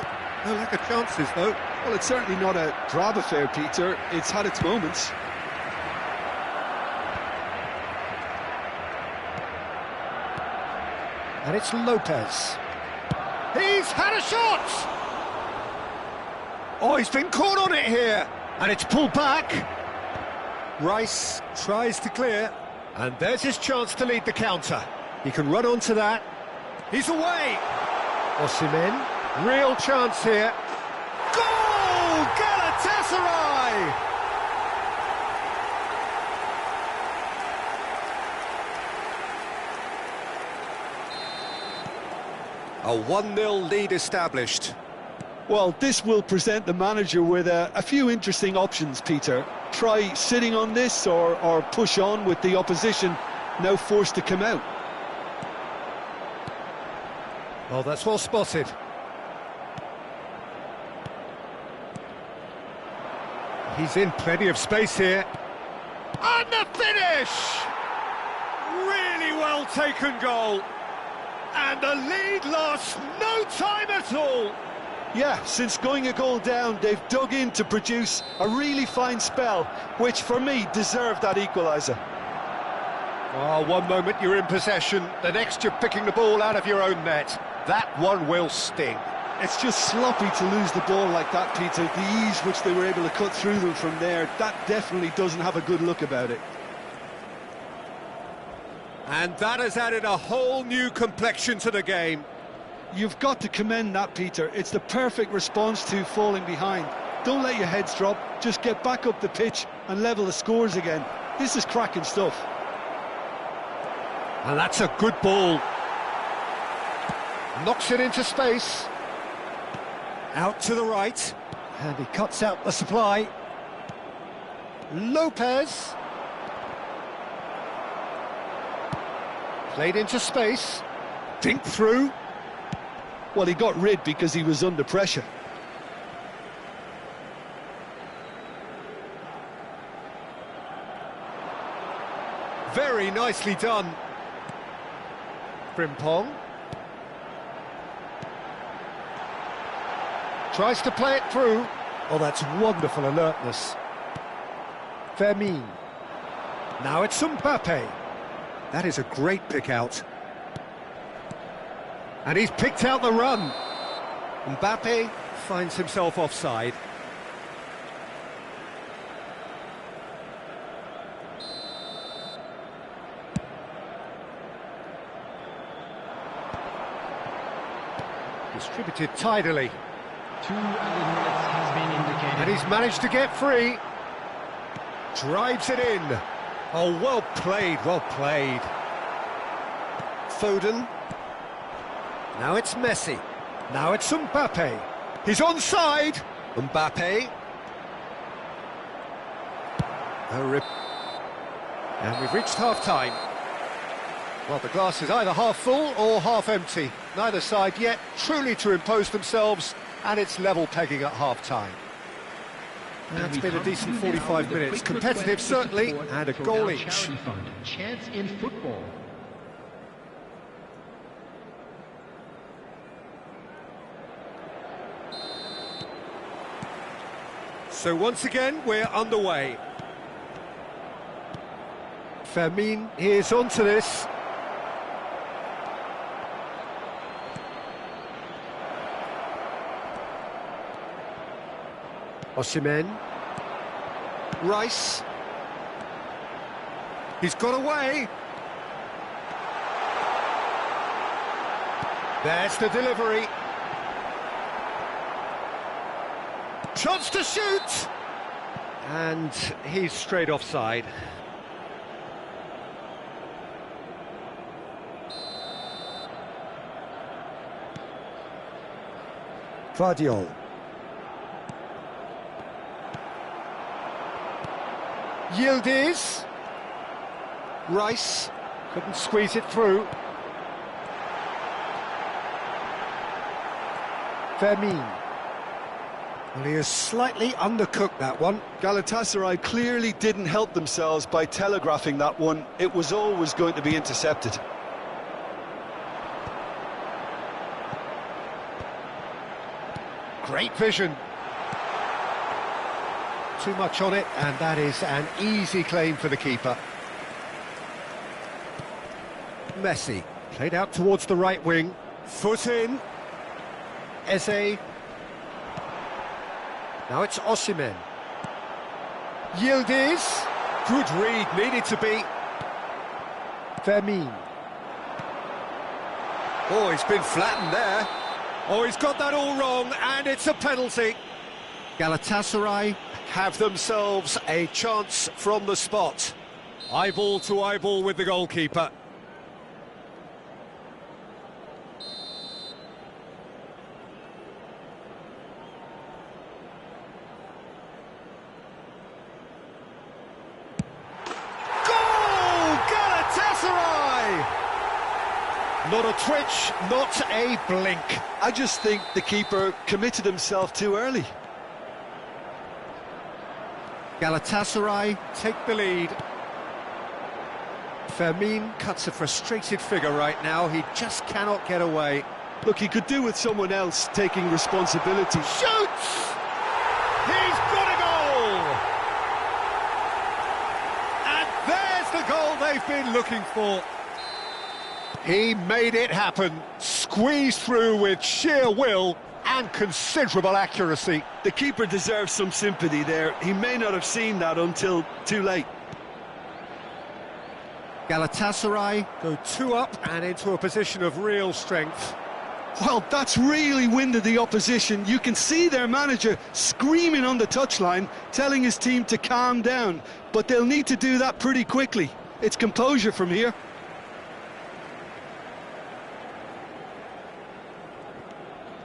No lack of chances, though. Well, it's certainly not a drab affair, Peter. It's had its moments. And it's Lopez. He's had a shot! Oh, he's been caught on it here. And it's pulled back. Rice tries to clear. And there's his chance to lead the counter. He can run onto that. He's away! Osimhen. Real chance here. Goal! Galatasaray! A 1-0 lead established. Well, this will present the manager with a few interesting options, Peter. Try sitting on this or push on with the opposition now forced to come out. Oh, that's well spotted. He's in plenty of space here. And the finish! Really well taken goal. And the lead lost no time at all. Yeah, since going a goal down, they've dug in to produce a really fine spell, which for me deserved that equaliser. Oh, one moment you're in possession, the next you're picking the ball out of your own net. That one will sting. It's just sloppy to lose the ball like that, Peter. The ease which they were able to cut through them from there, that definitely doesn't have a good look about it. And that has added a whole new complexion to the game. You've got to commend that, Peter. It's the perfect response to falling behind. Don't let your heads drop, just get back up the pitch and level the scores again. This is cracking stuff. And that's a good ball. Knocks it into space. Out to the right. And he cuts out the supply. Lopez. Played into space. Dink through. Well, he got rid because he was under pressure. Very nicely done. Frimpong. Tries to play it through. Oh, that's wonderful alertness. Fermin. Now it's Mbappe. That is a great pick out. And he's picked out the run. Mbappe finds himself offside. Distributed tidily. 2 added minutes has been indicated. And he's managed to get free. Drives it in. Oh, well played, well played. Foden. Now it's Messi. Now it's Mbappe. He's onside. Mbappe. And we've reached half-time. Well, the glass is either half full or half empty. Neither side yet truly to impose themselves, and it's level pegging at half-time. That's been a decent 45 minutes. Competitive, certainly, and a goal each. Chance in football. So once again, we're underway. Fermin is onto this. Osimhen. Rice. He's got away. There's the delivery. Chance to shoot! And he's straight offside. Vardiol. Yildiz. Rice couldn't squeeze it through. Fermin. Well, he has slightly undercooked that one. Galatasaray clearly didn't help themselves by telegraphing that one. It was always going to be intercepted. Great vision. Too much on it, and that is an easy claim for the keeper. Messi, played out towards the right wing. Foot in. Eze. Now it's Osimhen. Yildiz. Good read, needed to be. Fermin. Oh, he's been flattened there. Oh, he's got that all wrong, and it's a penalty. Galatasaray Have themselves a chance from the spot. Eyeball to eyeball with the goalkeeper. Not a twitch, not a blink. I just think the keeper committed himself too early. Galatasaray take the lead. Fermin cuts a frustrated figure right now. He just cannot get away. Look, he could do with someone else taking responsibility. Shoots! He's got a goal! And there's the goal they've been looking for. He made it happen, squeezed through with sheer will and considerable accuracy. The keeper deserves some sympathy there. He may not have seen that until too late. Galatasaray go 2 up and into a position of real strength. Well, that's really winded the opposition. You can see their manager screaming on the touchline, telling his team to calm down. But they'll need to do that pretty quickly. It's composure from here.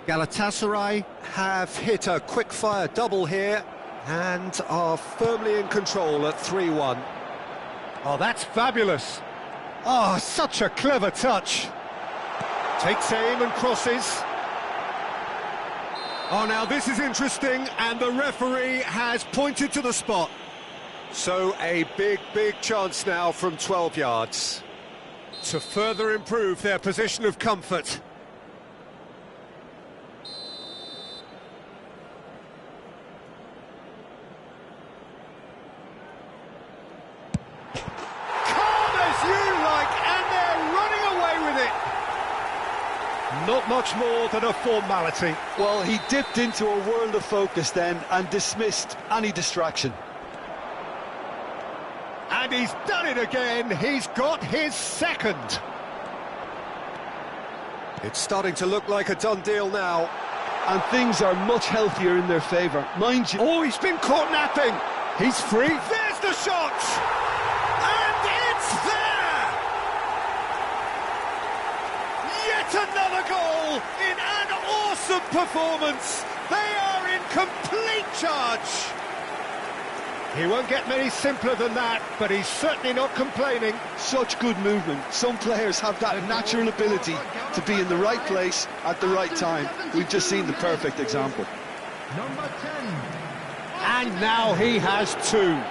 Galatasaray have hit a quick-fire double here and are firmly in control at 3-1. Oh, that's fabulous. Oh, such a clever touch. Takes aim and crosses. Oh, now this is interesting, and the referee has pointed to the spot. So a big chance now from 12 yards to further improve their position of comfort. Not much more than a formality. Well, he dipped into a world of focus then and dismissed any distraction. And he's done it again. He's got his second. It's starting to look like a done deal now. And things are much healthier in their favour. Mind you... Oh, he's been caught napping. He's free. There's the shot. And it's there. Another goal in an awesome performance. They are in complete charge. He won't get many simpler than that, but he's certainly not complaining. Such good movement. Some players have that natural ability to be in the right place at the right time. We've just seen the perfect example. Number 10. And now he has 2.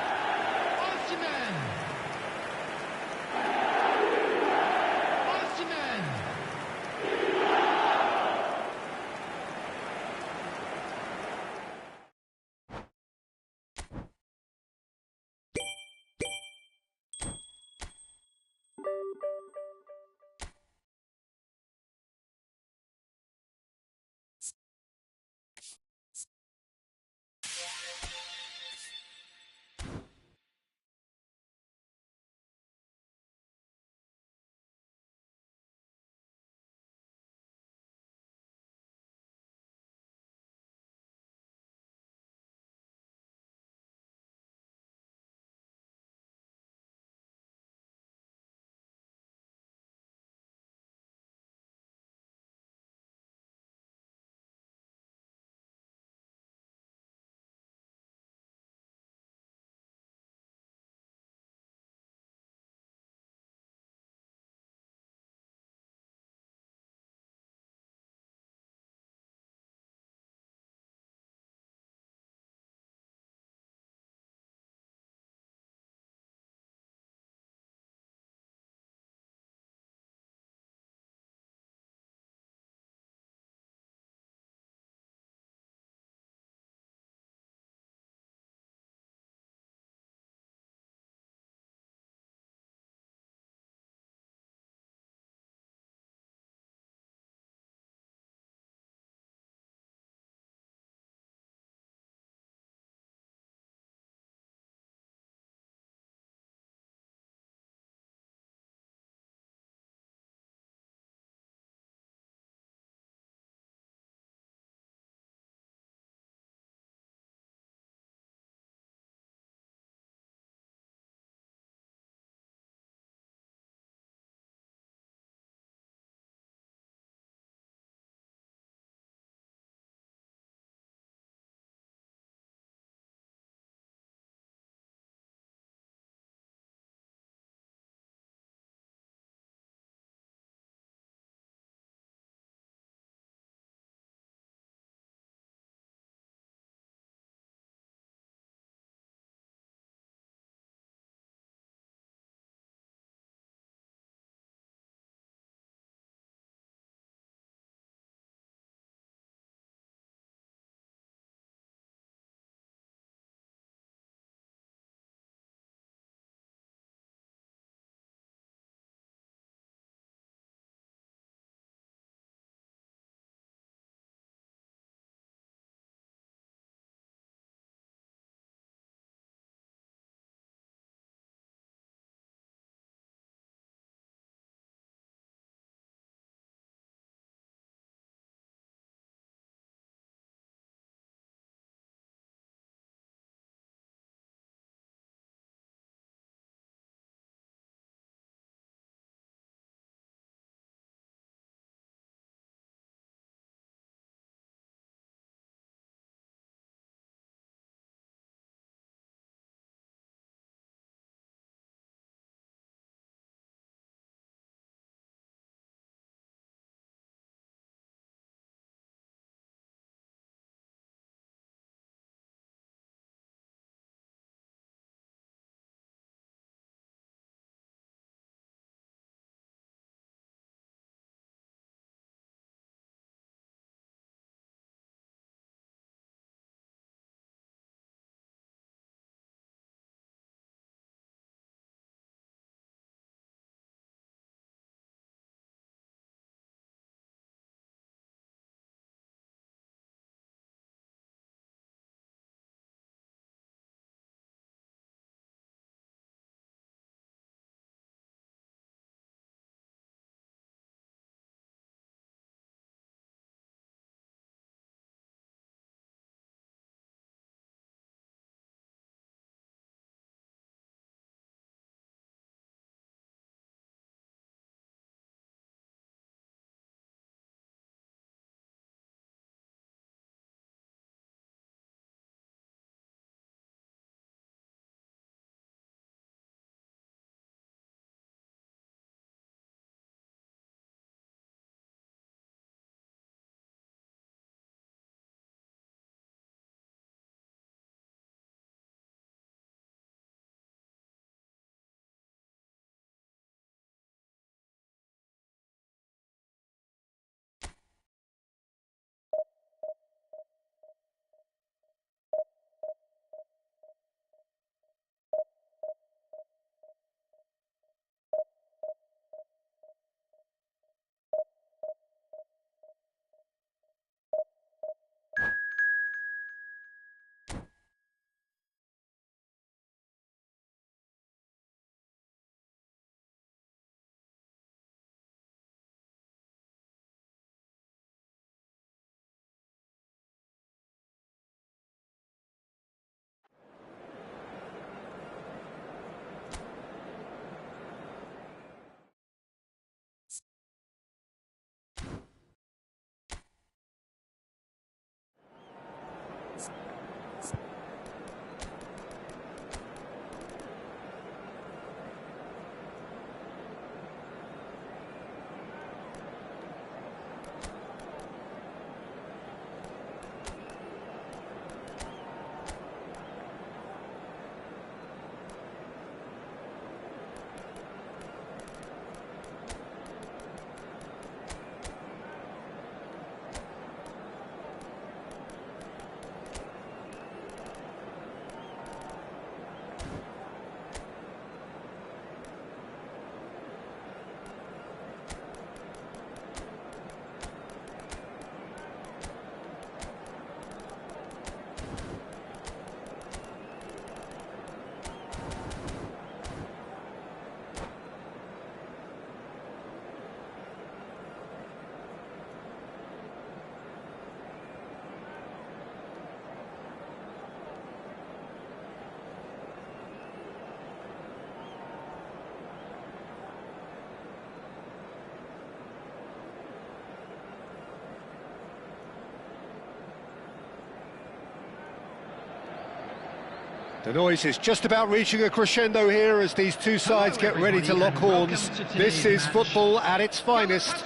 The noise is just about reaching a crescendo here as these two sides get ready to lock horns. This is football at its finest.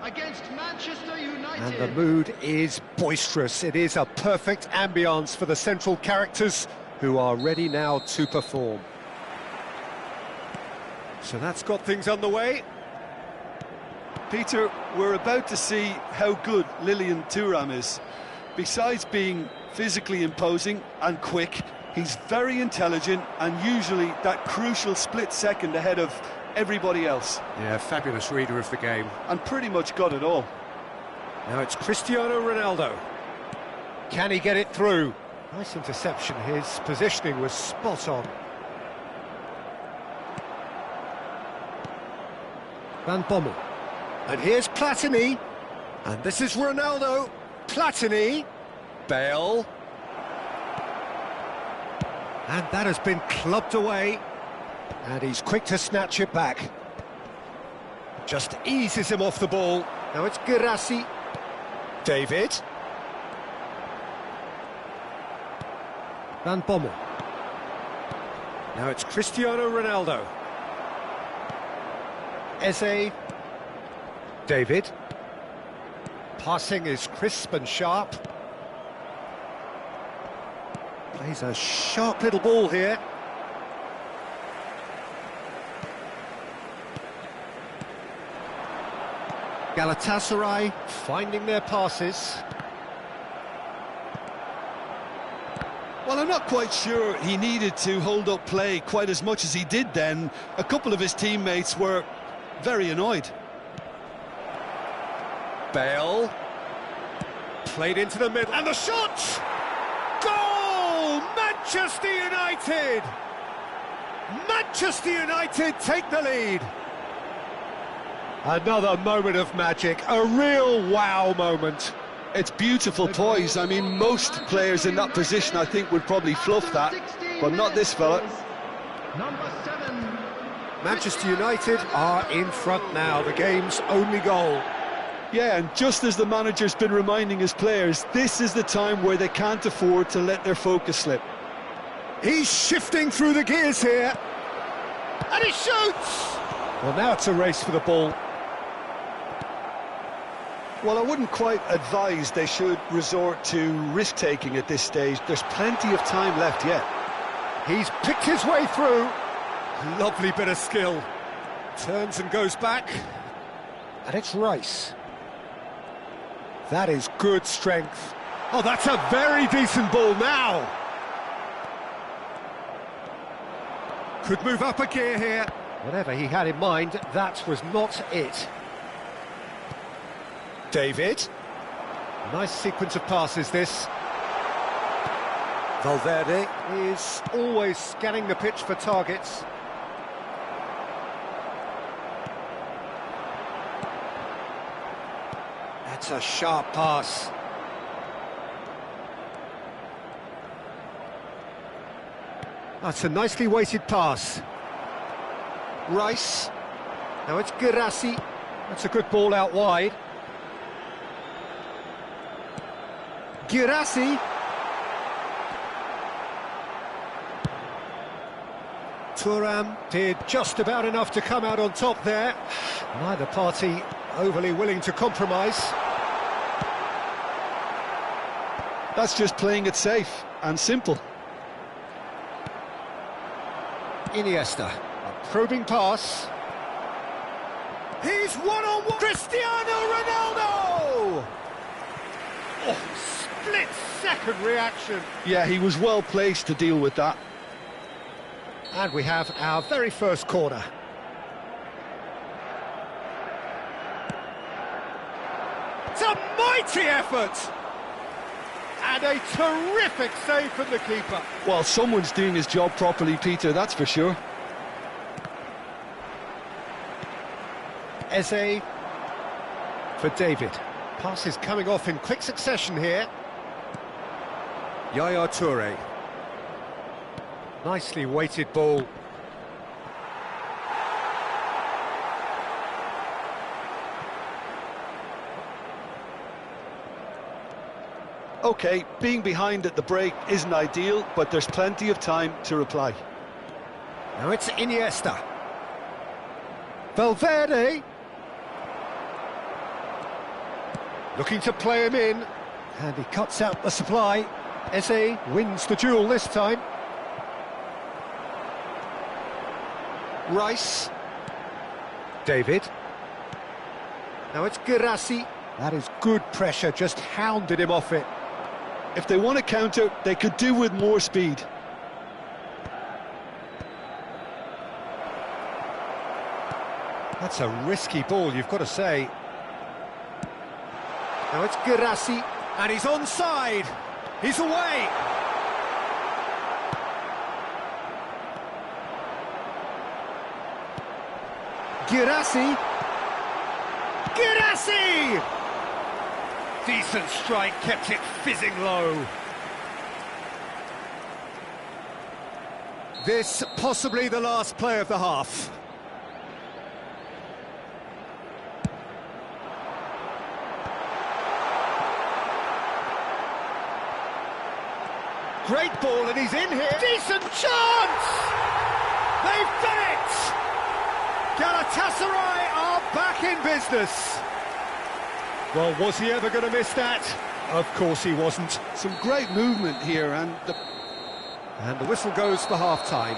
Against Manchester United. And the mood is boisterous. It is a perfect ambience for the central characters who are ready now to perform. So that's got things underway. Peter, we're about to see how good Lilian Thuram is. Besides being physically imposing and quick, he's very intelligent and usually that crucial split second ahead of everybody else. Yeah, fabulous reader of the game. And pretty much got it all. Now it's Cristiano Ronaldo. Can he get it through? Nice interception. His positioning was spot on. Van Bommel. And here's Platini. And this is Ronaldo. Platini. Bale. And that has been clubbed away. And he's quick to snatch it back. Just eases him off the ball. Now it's Guirassy. David. Van Bommel. Now it's Cristiano Ronaldo. Eze. David. Passing is crisp and sharp. Plays a sharp little ball here. Galatasaray finding their passes. Well, I'm not quite sure he needed to hold up play quite as much as he did then. A couple of his teammates were very annoyed. Bale. Played into the middle. And the shot! Goal! Manchester United! Manchester United take the lead. Another moment of magic, a real wow moment. It's beautiful poise. I mean, most players in that position, I think, would probably fluff that, but not this fella. Number 7. Manchester United are in front now, the game's only goal. Yeah, and just as the manager's been reminding his players, this is the time where they can't afford to let their focus slip. He's shifting through the gears here. And he shoots! Well, now it's a race for the ball. Well, I wouldn't quite advise they should resort to risk-taking at this stage. There's plenty of time left yet. He's picked his way through. Lovely bit of skill. Turns and goes back. And it's Rice. That is good strength. Oh, that's a very decent ball now. Could move up a gear here. Whatever he had in mind, that was not it. David. Nice sequence of passes, this. Valverde is always scanning the pitch for targets. That's a sharp pass. That's a nicely weighted pass. Rice. Now it's Guirassy. That's a good ball out wide. Guirassy. Thuram did just about enough to come out on top there. Neither party overly willing to compromise. That's just playing it safe and simple. Iniesta, a probing pass. He's one-on-one. Cristiano Ronaldo! Oh, split-second reaction. Yeah, he was well placed to deal with that. And we have our very first corner. It's a mighty effort! And a terrific save from the keeper. Well, someone's doing his job properly, Peter, that's for sure. Eze for David. Passes coming off in quick succession here. Yaya Toure. Nicely weighted ball. OK, being behind at the break isn't ideal, but there's plenty of time to reply. Now it's Iniesta. Valverde. Looking to play him in. And he cuts out the supply. Eze wins the duel this time. Rice. David. Now it's Guirassy. That is good pressure, just hounded him off it. If they want to counter, they could do with more speed. That's a risky ball, you've got to say. Now it's Guirassy, and he's onside. He's away. Guirassy. Guirassy! Decent strike, kept it fizzing low. This possibly the last play of the half. Great ball, and he's in here. Decent chance! They've done it! Galatasaray are back in business. Well, was he ever going to miss that? Of course he wasn't. Some great movement here, and the whistle goes for half-time.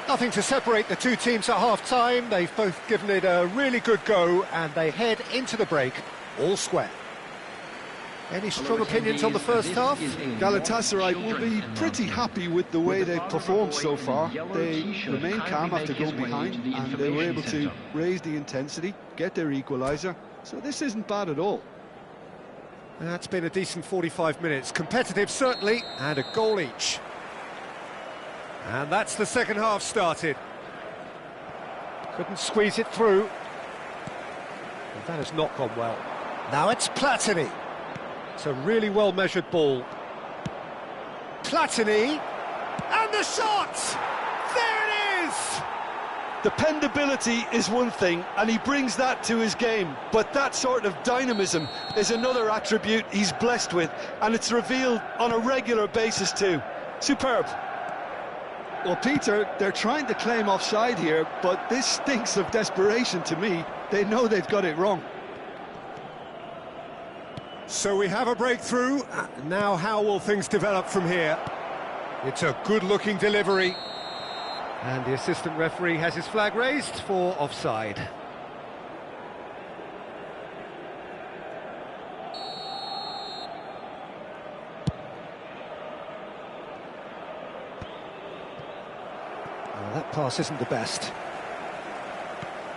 Nothing to separate the two teams at half-time. They've both given it a really good go, and they head into the break all square. Any strong opinions on the first half? Galatasaray will be pretty happy with the way they've performed so far. They remain calm after going behind, and they were able to raise the intensity, get their equaliser. So this isn't bad at all. That's been a decent 45 minutes. Competitive, certainly, and a goal each. And that's the second half started. Couldn't squeeze it through. And that has not gone well. Now it's Platini. It's a really well-measured ball. Platini, and the shot! There it is! Dependability is one thing, and he brings that to his game, but that sort of dynamism is another attribute he's blessed with, and it's revealed on a regular basis too. Superb. Well, Peter, they're trying to claim offside here, but this stinks of desperation to me. They know they've got it wrong. So we have a breakthrough. Now how will things develop from here? It's a good-looking delivery. And the assistant referee has his flag raised for offside. Well, that pass isn't the best.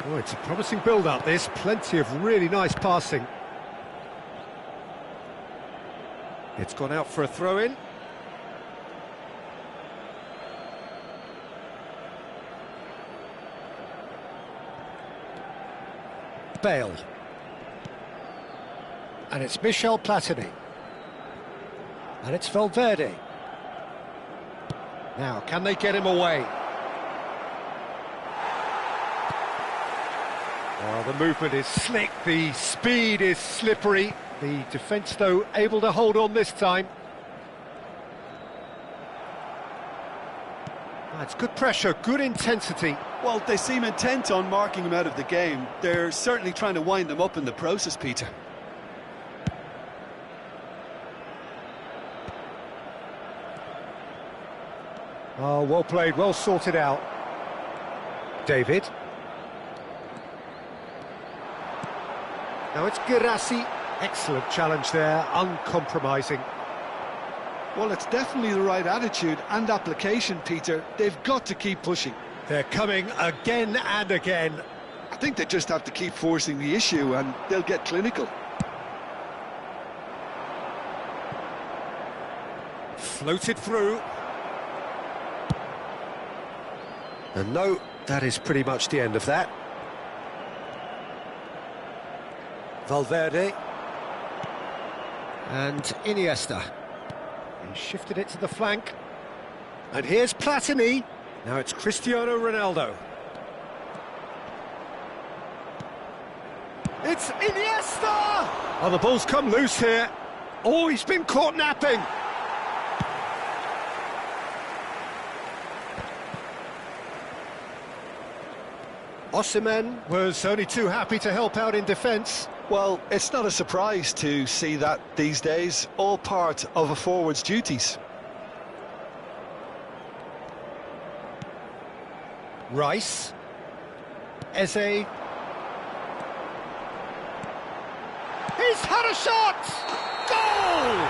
Oh, it's a promising build-up, this. Plenty of really nice passing. It's gone out for a throw-in. Bale. And it's Michel Platini. And it's Valverde. Now, can they get him away? Well, the movement is slick, the speed is slippery. The defence, though, able to hold on this time. That's good pressure, good intensity. Well, they seem intent on marking him out of the game. They're certainly trying to wind them up in the process, Peter. Oh, well played, well sorted out. David. Now it's Guirassy. Excellent challenge there, uncompromising. Well, it's definitely the right attitude and application, Peter. They've got to keep pushing. They're coming again and again. I think they just have to keep forcing the issue and they'll get clinical. Floated through. And no, that is pretty much the end of that. Valverde. And Iniesta. He shifted it to the flank. And here's Platini. Now it's Cristiano Ronaldo. It's Iniesta! Oh, the ball's come loose here. Oh, he's been caught napping. Osimhen was only too happy to help out in defence. Well, it's not a surprise to see that these days, all part of a forward's duties. Rice. Eze. He's had a shot! Goal!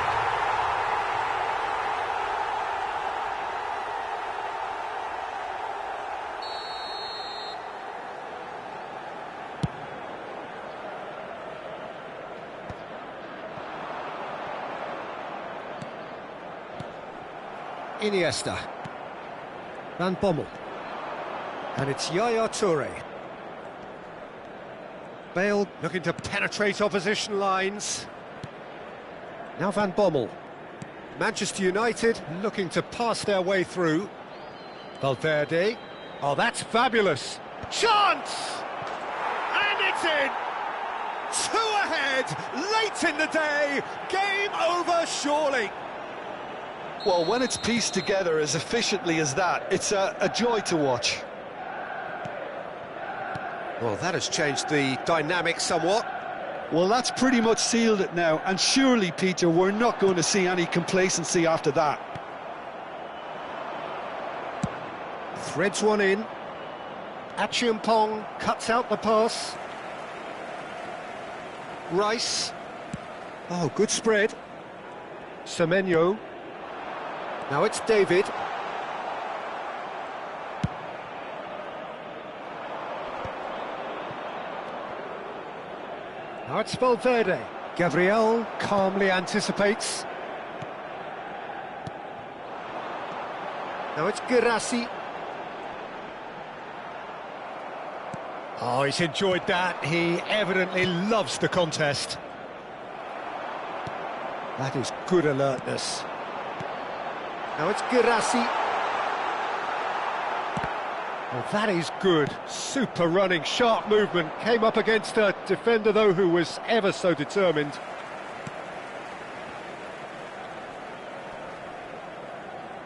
Iniesta. Van Bommel. And it's Yaya Toure. Bale looking to penetrate opposition lines. Now Van Bommel. Manchester United looking to pass their way through. Valverde. Oh, that's fabulous. Chance! And it's in! 2 ahead, late in the day. Game over, surely. Well, when it's pieced together as efficiently as that, it's a joy to watch. Well, that has changed the dynamic somewhat. Well, that's pretty much sealed it now, and surely, Peter, we're not going to see any complacency after that. Threads one in. Achiampong cuts out the pass. Rice. Oh, good spread. Semenyo. Now it's David. Now it's Valverde. Gabriel calmly anticipates. Now it's Guirassy. Oh, he's enjoyed that. He evidently loves the contest. That is good alertness. Now it's Guirassy. Well, that is good. Super running, sharp movement. Came up against a defender, though, who was ever so determined.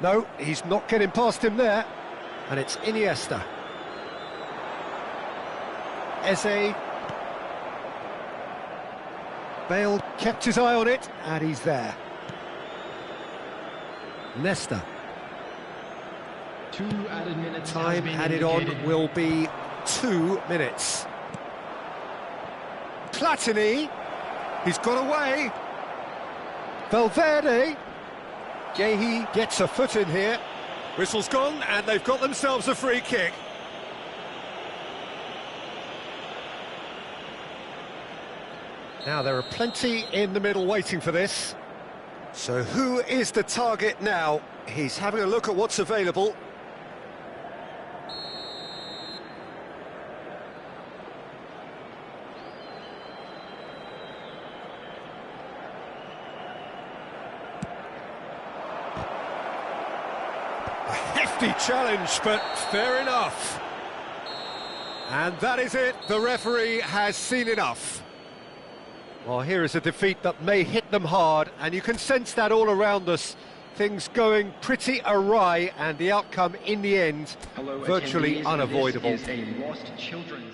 No, he's not getting past him there. And it's Iniesta. Eze. Bale kept his eye on it, and he's there. Nesta. 2 added minutes. Time added on will be 2 minutes. Platini. He's got away. Valverde. Guehi gets a foot in here. Whistle's gone, and they've got themselves a free kick. Now, there are plenty in the middle waiting for this. So who is the target now? He's having a look at what's available. A hefty challenge, but fair enough. And that is it. The referee has seen enough. Well, here is a defeat that may hit them hard, and you can sense that all around us. Things going pretty awry, and the outcome in the end virtually unavoidable. This is a lost children's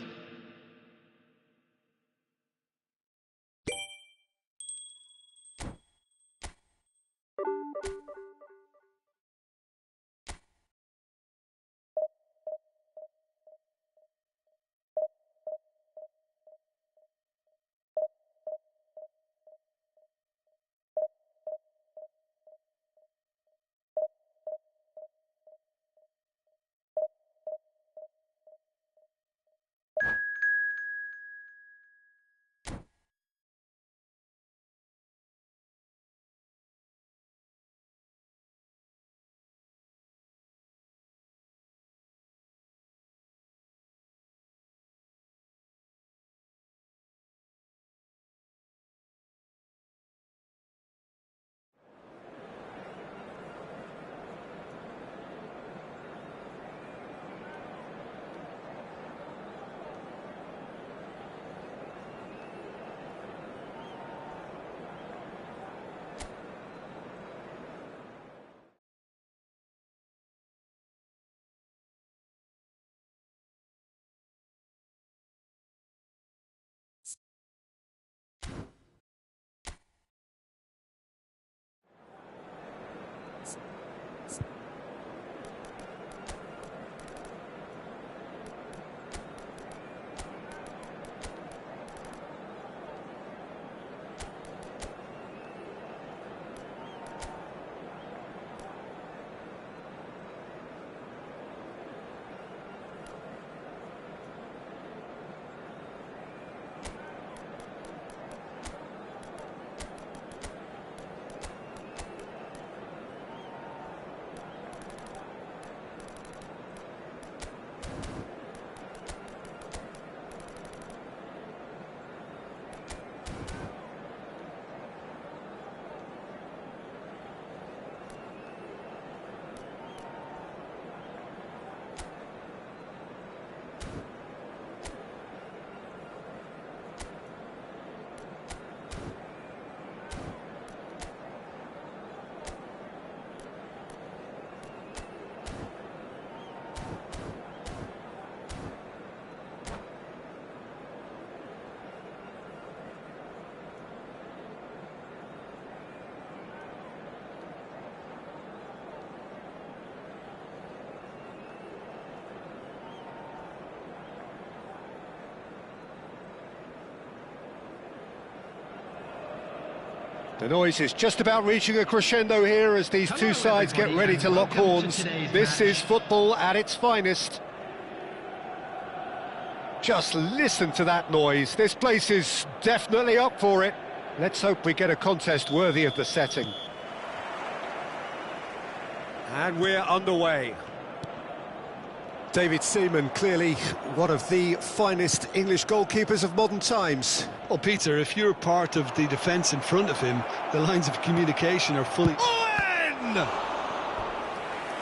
The noise is just about reaching a crescendo here as these two sides get ready to lock horns. This is football at its finest. Just listen to that noise. This place is definitely up for it. Let's hope we get a contest worthy of the setting. And we're underway. David Seaman, clearly one of the finest English goalkeepers of modern times. Well, Peter, if you're part of the defence in front of him, the lines of communication are fully... Owen!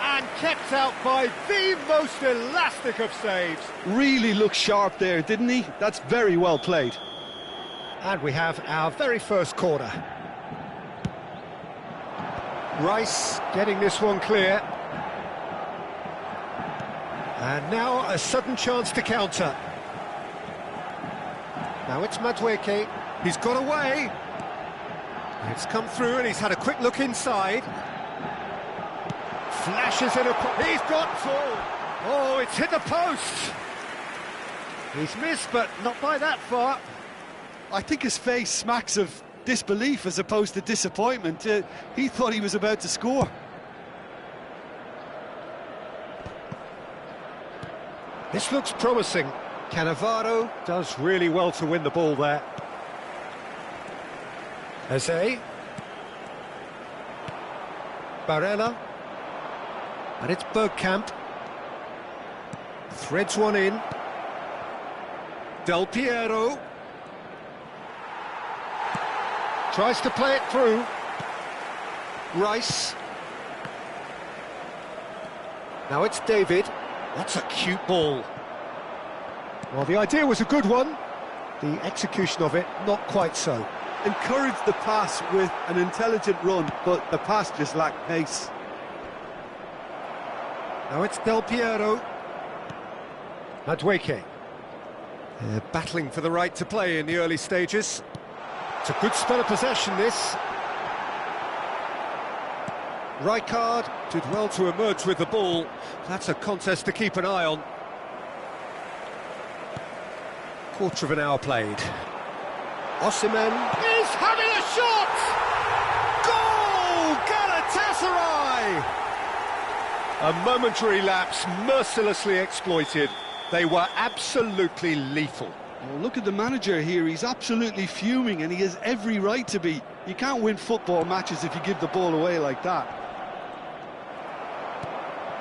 And kept out by the most elastic of saves. Really looked sharp there, didn't he? That's very well played. And we have our very first corner. Rice getting this one clear. And now a sudden chance to counter. Now it's Madueke. He's got away. It's come through and he's had a quick look inside. Flashes in a... He's got to! Oh, it's hit the post! He's missed, but not by that far. I think his face smacks of disbelief as opposed to disappointment. He thought he was about to score. This looks promising. Cannavaro does really well to win the ball there. Eze. Barella. And it's Bergkamp. Threads one in. Del Piero. Tries to play it through. Rice. Now it's David. That's a cute ball. Well, the idea was a good one. The execution of it, not quite so. Encouraged the pass with an intelligent run, but the pass just lacked pace. Now it's Del Piero. Madueke. They're battling for the right to play in the early stages. It's a good spell of possession, this. Rijkaard did well to emerge with the ball. That's a contest to keep an eye on. Quarter of an hour played. Osimhen is having a shot! Goal! Galatasaray! A momentary lapse, mercilessly exploited. They were absolutely lethal. Well, look at the manager here. He's absolutely fuming, and he has every right to be. You can't win football matches if you give the ball away like that.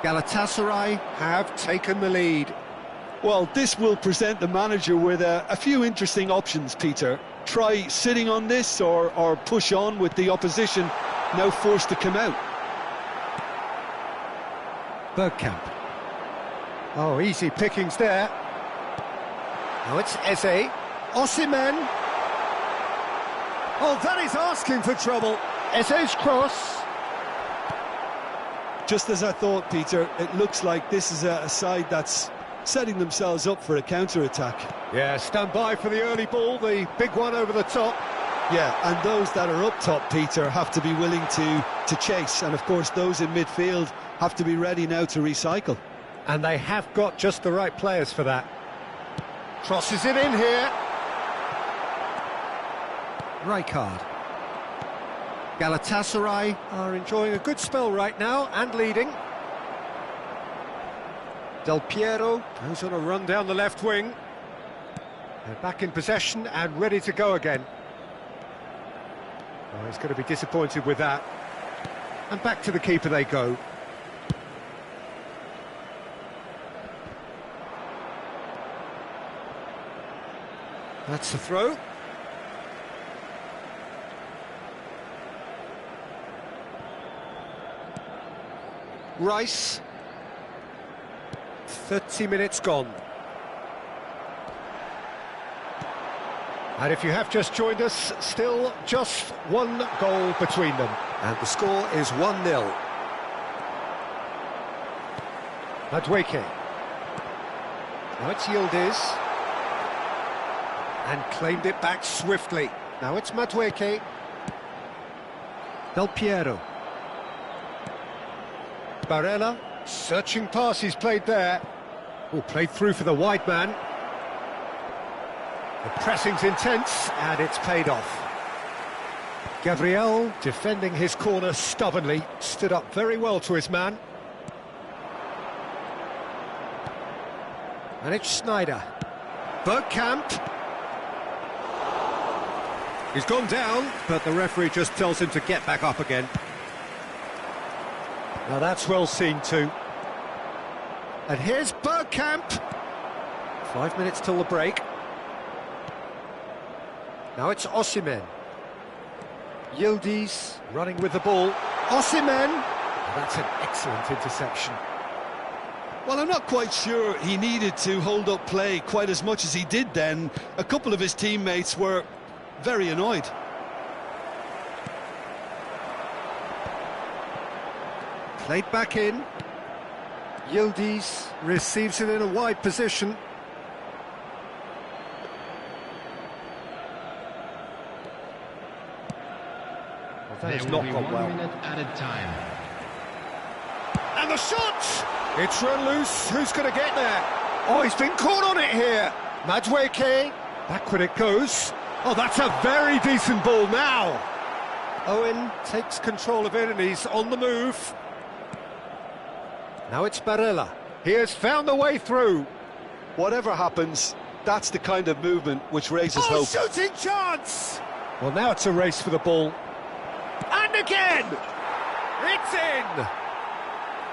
Galatasaray have taken the lead. Well, this will present the manager with a few interesting options, Peter. Try sitting on this or push on with the opposition now forced to come out. Bergkamp. Oh, easy pickings there. Now it's Eze. Osimhen. Oh, that is asking for trouble. Eze's cross. Just as I thought, Peter, it looks like this is a side that's setting themselves up for a counter-attack. Yeah, stand by for the early ball, the big one over the top. Yeah, and those that are up top, Peter, have to be willing to chase. And, of course, those in midfield have to be ready now to recycle. And they have got just the right players for that. Crosses it in here. Rijkaard. Galatasaray are enjoying a good spell right now and leading. Del Piero goes on a run down the left wing. They're back in possession and ready to go again. Oh, he's going to be disappointed with that. And back to the keeper they go. That's the throw. Rice. 30 minutes gone. And if you have just joined us, still just one goal between them. And the score is 1-0. Madueke. Now it's Yildiz. And claimed it back swiftly. Now it's Madueke. Del Piero. Barella, searching pass he's played there. Oh, played through for the wide man. The pressing's intense, and it's paid off. Gabriel, defending his corner stubbornly, stood up very well to his man. And it's Sneijder. Bergkamp. He's gone down, but the referee just tells him to get back up again. Now that's well seen too. And here's Bergkamp. 5 minutes till the break. Now it's Osimhen. Yildiz running with the ball. Osimhen. That's an excellent interception. Well, I'm not quite sure he needed to hold up play quite as much as he did then. A couple of his teammates were very annoyed. Played back in. Yildiz receives it in a wide position. Well, that has not gone well. 1 minute added time. And the shot! It's run loose. Who's going to get there? Oh, he's been caught on it here. Madueke. Back when it goes. Oh, that's a very decent ball now. Owen takes control of it and he's on the move. Now it's Barella. He has found the way through. Whatever happens, that's the kind of movement which raises Oh, hope. shooting chance! Well, now it's a race for the ball. And again! It's in!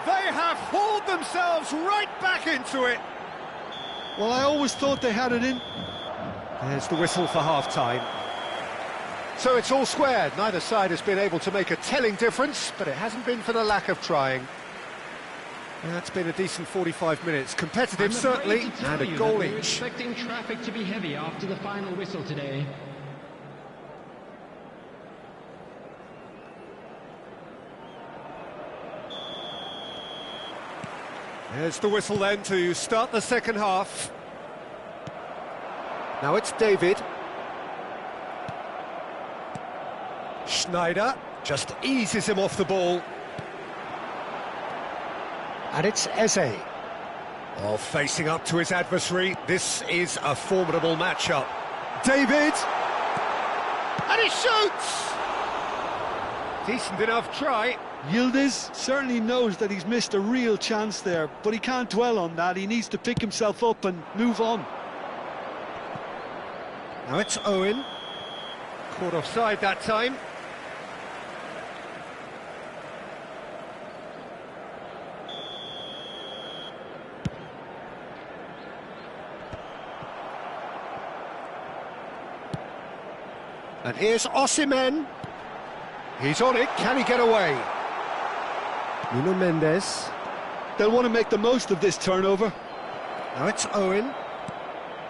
They have hauled themselves right back into it. Well, I always thought they had it in. There's the whistle for half-time. So it's all squared. Neither side has been able to make a telling difference, but it hasn't been for the lack of trying. That's been a decent 45 minutes. Competitive, certainly, and a goal We're each. expecting traffic to be heavy after the final whistle today. There's the whistle then to start the second half. Now it's David. Sneijder just eases him off the ball. And it's Eze. Oh, facing up to his adversary. This is a formidable matchup. David! And he shoots! Decent enough try. Yildiz certainly knows that he's missed a real chance there, but he can't dwell on that. He needs to pick himself up and move on. Now it's Owen. Caught offside that time. And here's Osimhen. He's on it. Can he get away? Nuno Mendes. They'll want to make the most of this turnover. Now it's Owen.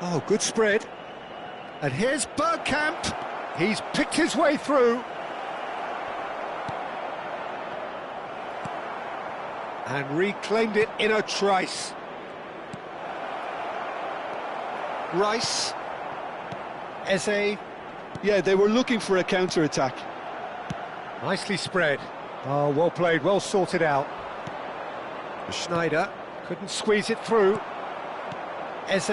Oh, good spread. And here's Bergkamp. He's picked his way through. And reclaimed it in a trice. Rice. Eze. Yeah, they were looking for a counter-attack. Nicely spread. Oh, well played, well sorted out. Sneijder couldn't squeeze it through. Eze.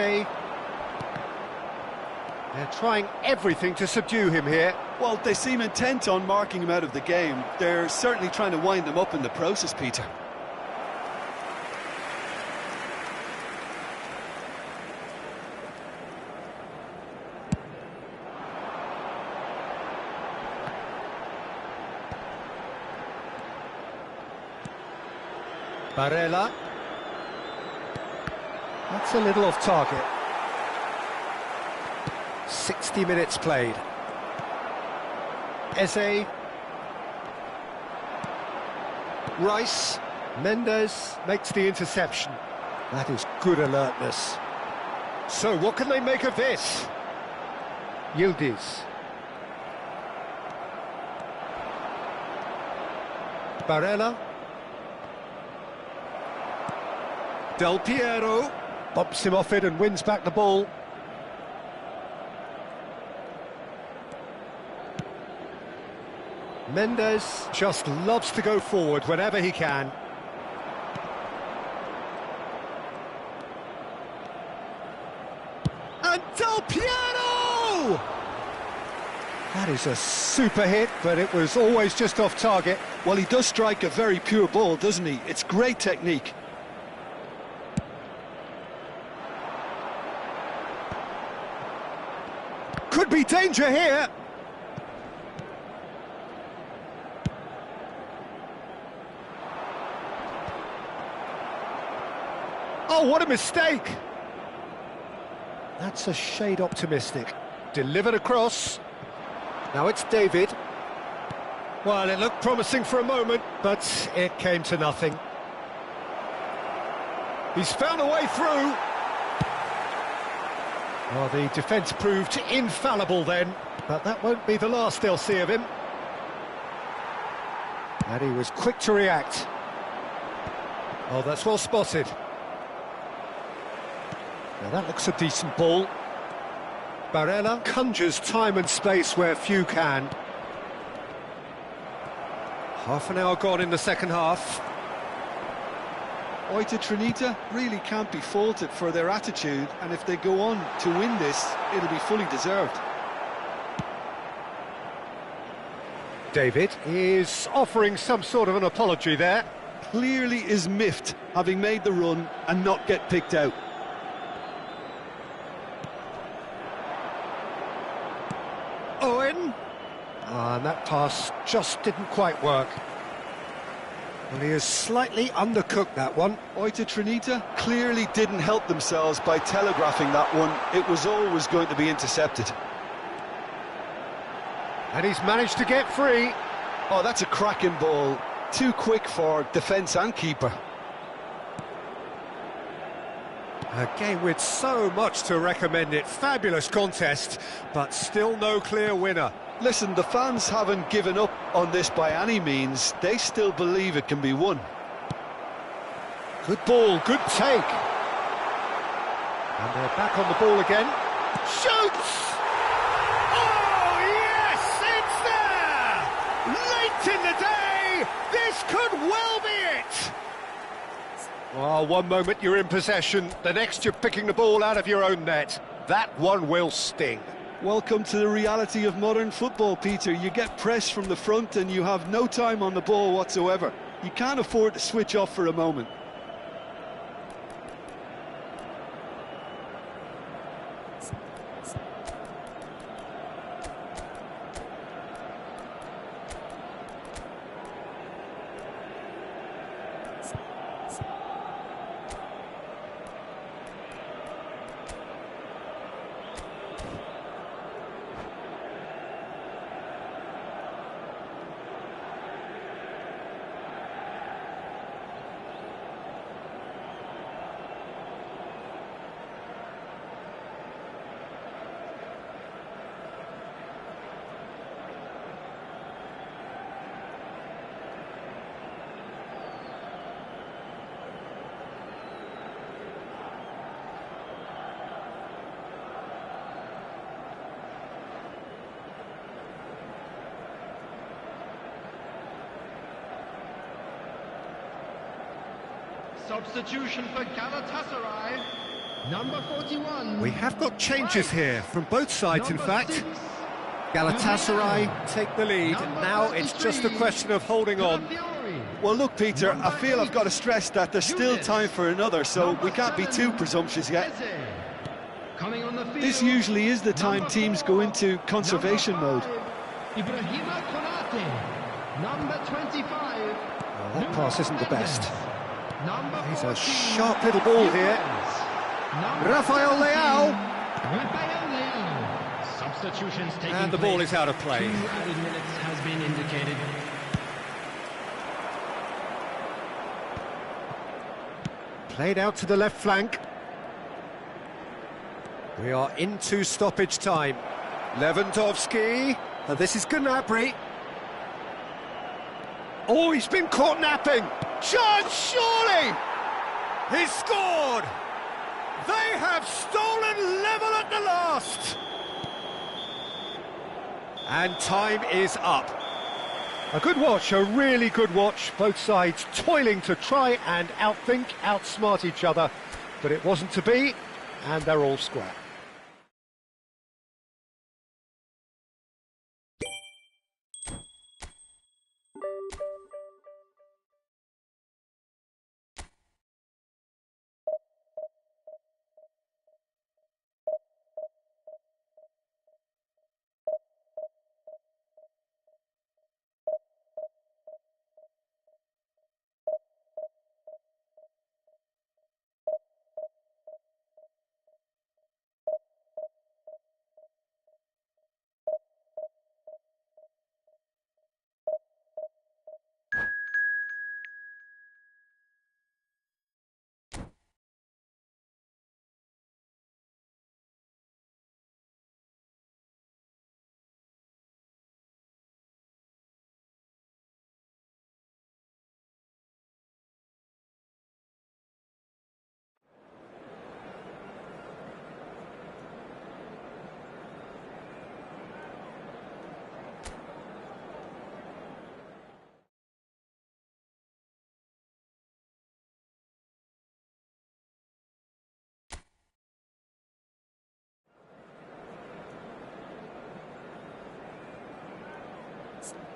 They're trying everything to subdue him here. Well, they seem intent on marking him out of the game. They're certainly trying to wind him up in the process, Peter. Barella. That's a little off target. 60 minutes played. Eze. Rice. Mendes makes the interception. That is good alertness. So what can they make of this? Yildiz. Barella. Del Piero bumps him off it and wins back the ball. Mendes just loves to go forward whenever he can. And Del Piero! That is a super hit, but it was always just off target. Well, he does strike a very pure ball, doesn't he? It's great technique. Could be danger here. Oh, what a mistake! That's a shade optimistic. Delivered across. Now it's David. Well, it looked promising for a moment, but it came to nothing. He's found a way through. Well, the defence proved infallible then, but that won't be the last they'll see of him. And he was quick to react. Oh, that's well spotted. Now that looks a decent ball. Barella conjures time and space where few can. Half an hour gone in the second half. Oita Trinita really can't be faulted for their attitude, and if they go on to win this, it'll be fully deserved. David is offering some sort of an apology there. Clearly is miffed, having made the run and not get picked out. Owen. And that pass just didn't quite work. Well, he has slightly undercooked that one. Oita Trinita clearly didn't help themselves by telegraphing that one. It was always going to be intercepted. And he's managed to get free. Oh, that's a cracking ball. Too quick for defence and keeper. A game with so much to recommend it. Fabulous contest, but still no clear winner. Listen, the fans haven't given up on this by any means. They still believe it can be won. Good ball, good take. And they're back on the ball again. Shoots! Oh, yes, it's there! Late in the day, this could well be it! Well, one moment you're in possession, the next you're picking the ball out of your own net. That one will sting. Welcome to the reality of modern football, Peter. You get pressed from the front and you have no time on the ball whatsoever. You can't afford to switch off for a moment. Substitution for Galatasaray, number 41. We have got changes here, from both sides in fact. Galatasaray take the lead, and now it's just a question of holding on. Well, look, Peter, I feel I've got to stress that there's still time for another, so we can't be too presumptuous yet. This usually is the time teams go into conservation mode. Ibrahima Konate, number 25. Well, that pass isn't the best. He's a sharp little ball here. Rafael Leao. Substitutions taking And the ball is out of play. 2 added minutes has been indicated. Played out to the left flank. We are into stoppage time. Lewandowski. And this is Gnabry. Oh, he's been caught napping. Chance, surely! He's scored! They have stolen level at the last! And time is up. A good watch, a really good watch. Both sides toiling to try and outthink, outsmart each other. But it wasn't to be, and they're all square.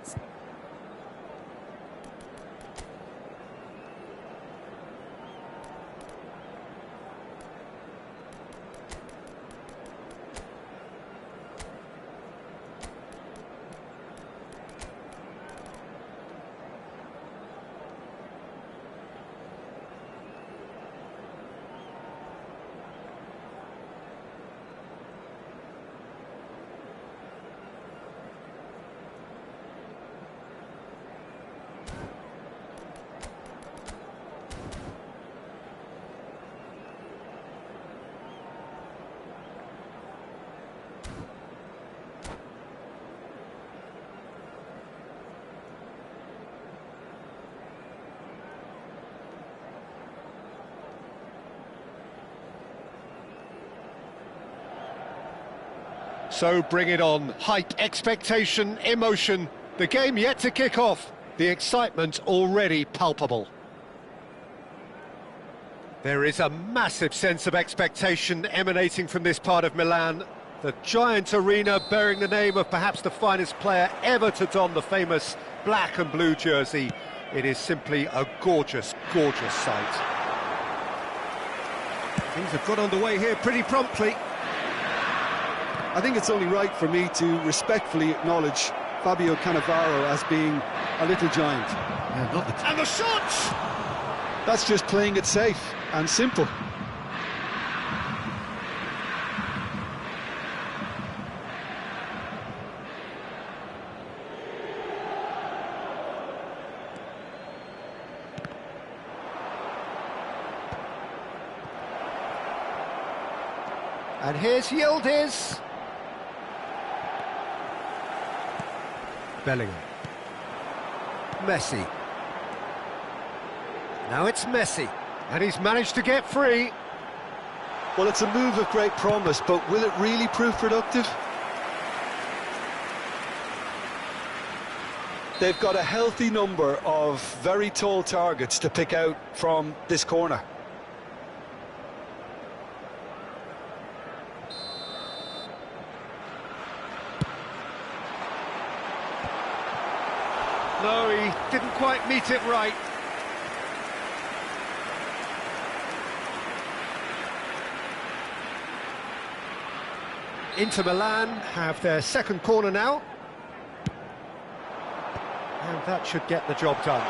minutes. So bring it on. Hype, expectation, emotion. The game yet to kick off. The excitement already palpable. There is a massive sense of expectation emanating from this part of Milan. The giant arena bearing the name of perhaps the finest player ever to don the famous black and blue jersey. It is simply a gorgeous, gorgeous sight. Things have got underway here pretty promptly. I think it's only right for me to respectfully acknowledge Fabio Cannavaro as being a little giant. Yeah, and the shots! That's just playing it safe and simple. And here's Yildiz. Bellingham. Messi. Now it's Messi, and he's managed to get free. Well, it's a move of great promise, but will it really prove productive? They've got a healthy number of very tall targets to pick out from this corner. No, he didn't quite meet it right. Inter Milan have their second corner now. And that should get the job done.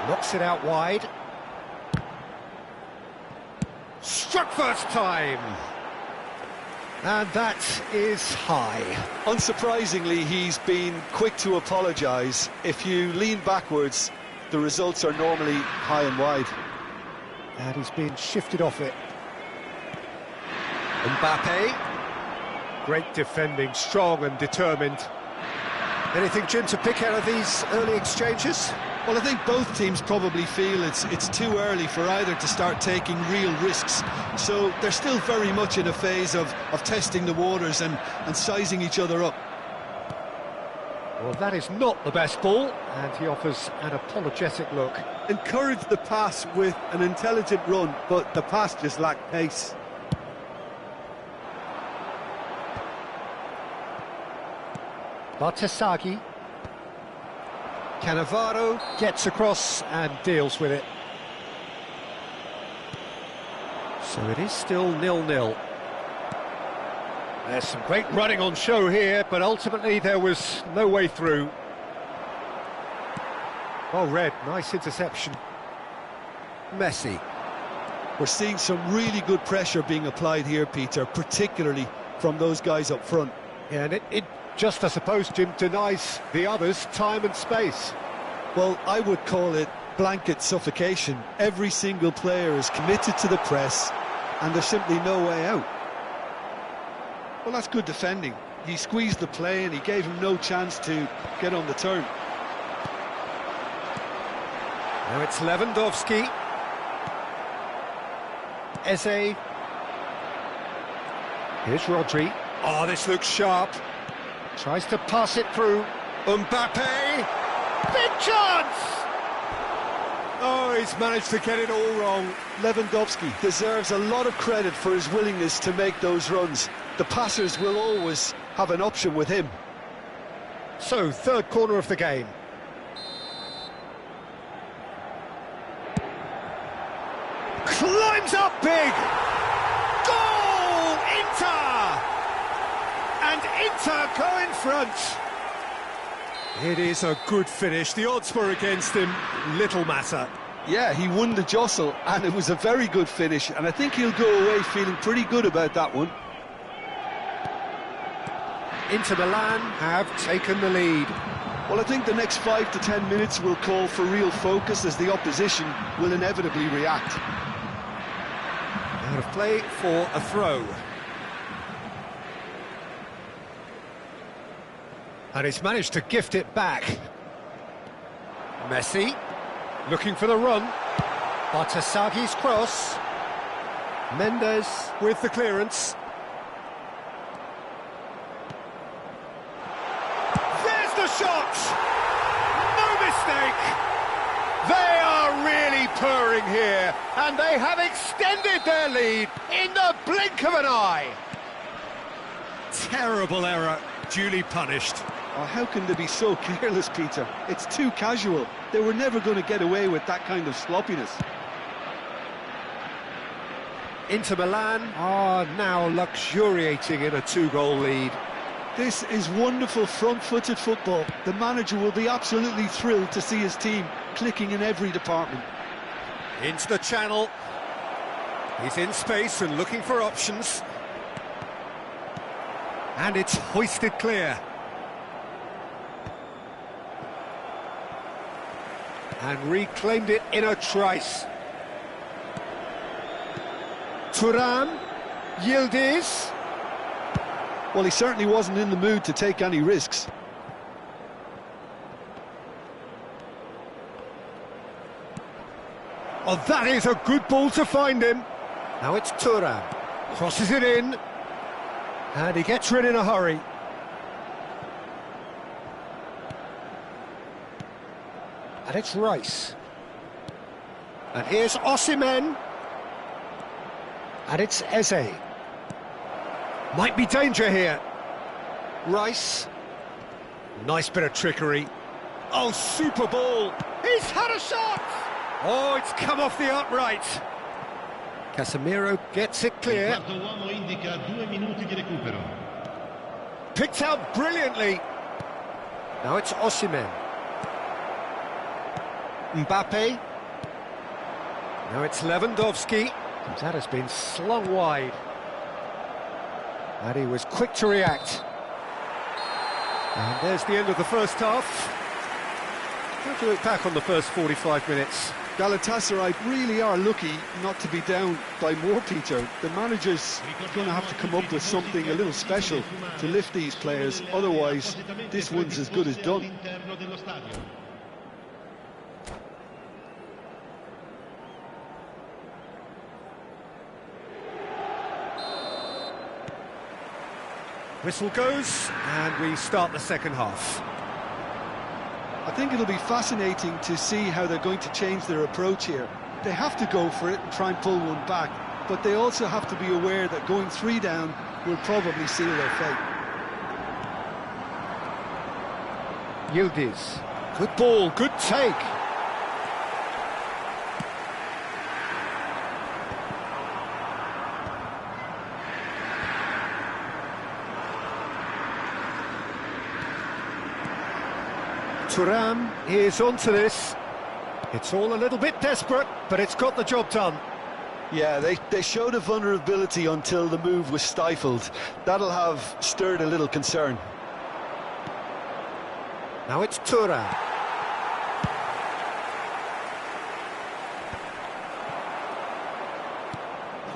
Knocks it out wide. Struck first time. And that is high. Unsurprisingly, he's been quick to apologise. If you lean backwards, the results are normally high and wide. And he's been shifted off it. Mbappe. Great defending, strong and determined. Anything, Jim, to pick out of these early exchanges? Well, I think both teams probably feel it's too early for either to start taking real risks. So they're still very much in a phase of testing the waters and sizing each other up. Well, that is not the best ball, and he offers an apologetic look. Encourage the pass with an intelligent run, but the pass just lacked pace. Bartesaghi. Cannavaro gets across and deals with it. So it is still 0-0. There's some great running on show here, but ultimately there was no way through. Well read, nice interception. Messi. We're seeing some really good pressure being applied here, Peter, particularly from those guys up front. Yeah, and it just, I suppose, Jim, denies the others time and space. Well, I would call it blanket suffocation. Every single player is committed to the press, and there's simply no way out. Well, that's good defending. He squeezed the play and he gave him no chance to get on the turn. Now it's Lewandowski. Eze. Here's Rodri. Oh, this looks sharp. Tries to pass it through. Mbappe! Big chance! Oh, he's managed to get it all wrong. Lewandowski deserves a lot of credit for his willingness to make those runs. The passers will always have an option with him. So, third corner of the game. Climbs up big! Goal! Inter! And Inter go in front. It is a good finish. The odds were against him. Little matter. Yeah, he won the jostle, and it was a very good finish, and I think he'll go away feeling pretty good about that one. Inter Milan have taken the lead. Well, I think the next 5 to 10 minutes will call for real focus, as the opposition will inevitably react. Out of play for a throw. And he's managed to gift it back. Messi, looking for the run. Bartosagi's cross. Mendes with the clearance. There's the shot! No mistake! They are really purring here, and they have extended their lead in the blink of an eye. Terrible error, duly punished. Oh, how can they be so careless, Peter? It's too casual. They were never going to get away with that kind of sloppiness. Inter Milan are now luxuriating in a 2-goal lead. This is wonderful front-footed football. The manager will be absolutely thrilled to see his team clicking in every department. Into the channel. He's in space and looking for options. And it's hoisted clear. And reclaimed it in a trice. Thuram, Yildiz. Well, he certainly wasn't in the mood to take any risks. Oh, that is a good ball to find him. Now it's Thuram. Crosses it in. And he gets rid in a hurry. And it's Rice. And here's Osimhen. And it's Eze. Might be danger here. Rice. Nice bit of trickery. Oh, super ball. He's had a shot. Oh, it's come off the upright. Casemiro gets it clear. Picked out brilliantly. Now it's Osimhen. Mbappe. Now it's Lewandowski. That has been slung wide. And he was quick to react. And there's the end of the first half. How do you look back on the first 45 minutes? Galatasaray really are lucky not to be down by more, Peter. The manager's going to have to come up with something a little special to lift these players, otherwise this one's as good as done. Whistle goes, and we start the second half. I think it'll be fascinating to see how they're going to change their approach here. They have to go for it and try and pull one back, but they also have to be aware that going 3 down will probably seal their fate. Yildiz. Good ball, good take. Thuram is onto this. It's all a little bit desperate, but it's got the job done. Yeah, they showed a vulnerability until the move was stifled. That'll have stirred a little concern. Now it's Thuram.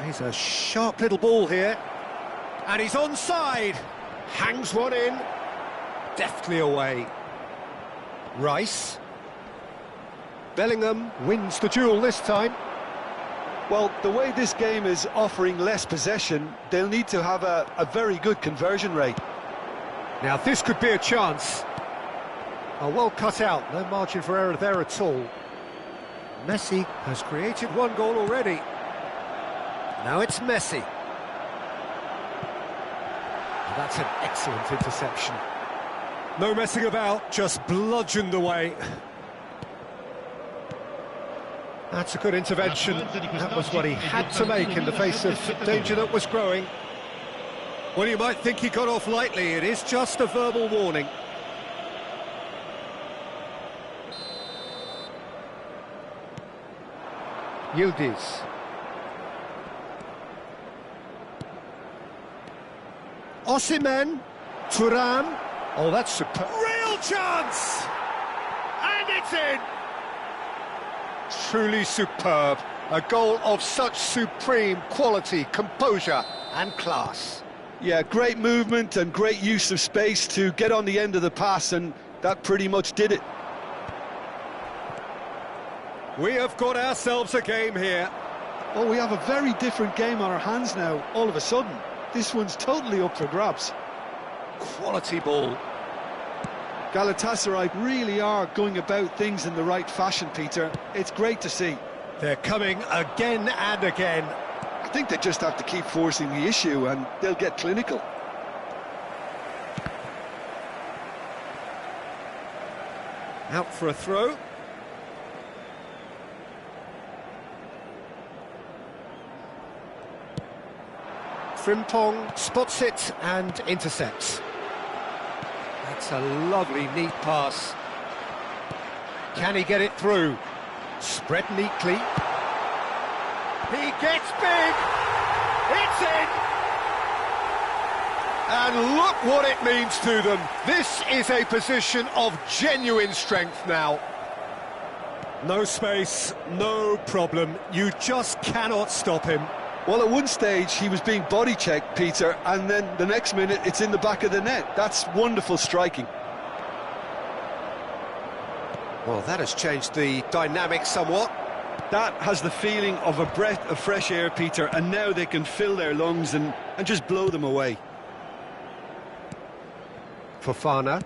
He's a sharp little ball here. And he's onside. Hangs one in. Deftly away. Rice. Bellingham wins the duel this time. Well, the way this game is offering less possession, they'll need to have a very good conversion rate. Now this could be a chance. Oh, well cut out, no margin for error there at all. Messi has created 1 goal already. Now it's Messi. And that's an excellent interception. No messing about, just bludgeoned away. That's a good intervention. That was what he had to make in the face of danger that was growing. Well, you might think he got off lightly. It is just a verbal warning. Yildiz. Osimhen. Thuram. Oh, that's superb. Real chance! And it's in! Truly superb. A goal of such supreme quality, composure and class. Yeah, great movement and great use of space to get on the end of the pass, and that pretty much did it. We have got ourselves a game here. Oh, we have a very different game on our hands now, all of a sudden. This one's totally up for grabs. Quality ball. Galatasaray really are going about things in the right fashion, Peter. It's great to see. They're coming again and again. I think they just have to keep forcing the issue and they'll get clinical. Out for a throw. Frimpong spots it and intercepts. That's a lovely, neat pass. Can he get it through? Spread neatly. He gets big! It's in! And look what it means to them. This is a position of genuine strength now. No space, no problem. You just cannot stop him. Well, at one stage he was being body checked, Peter, and then the next minute it's in the back of the net. That's wonderful striking. Well, that has changed the dynamic somewhat. That has the feeling of a breath of fresh air, Peter, and now they can fill their lungs and just blow them away. Fofana.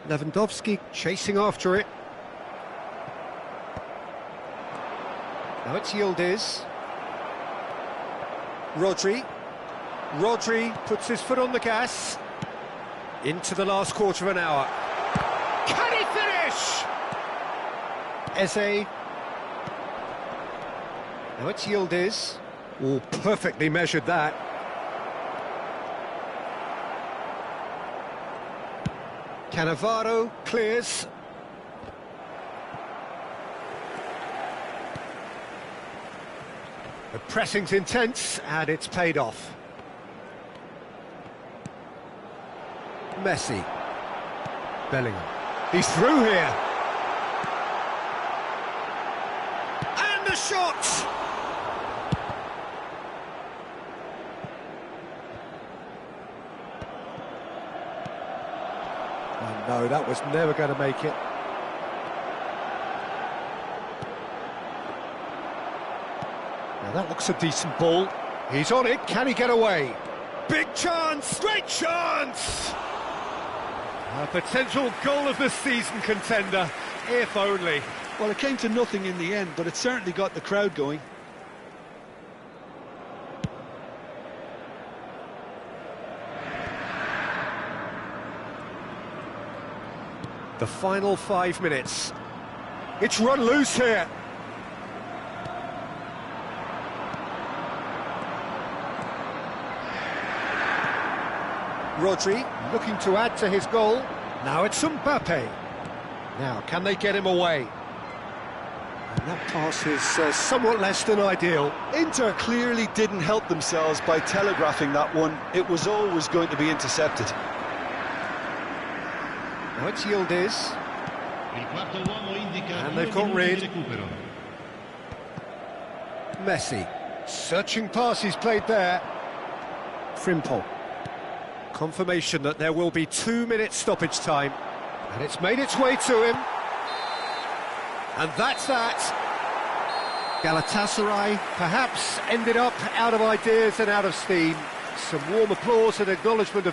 Lewandowski chasing after it. Now it's Yildiz. Rodri puts his foot on the gas. Into the last quarter of an hour. Can he finish? Eze. Now it's Yildiz. Oh, perfectly measured that. Cannavaro clears. The pressing's intense and it's paid off. Messi. Bellingham. He's through here. And the shot! Oh no, that was never going to make it. Now that looks a decent ball. He's on it, can he get away? Big chance! Great chance! A potential goal of the season contender, if only. Well, it came to nothing in the end, but it certainly got the crowd going. The final 5 minutes. It's run loose here. Rodri looking to add to his goal. Now it's Mbappe. Now, can they get him away? And that pass is somewhat less than ideal. Inter clearly didn't help themselves by telegraphing that one. It was always going to be intercepted. Now it's Yildiz. And they've got rid. Messi. Searching pass he's played there. Frimpong. Confirmation that there will be 2 minutes stoppage time. And it's made its way to him. And that's that. Galatasaray perhaps ended up out of ideas and out of steam. Some warm applause and acknowledgement of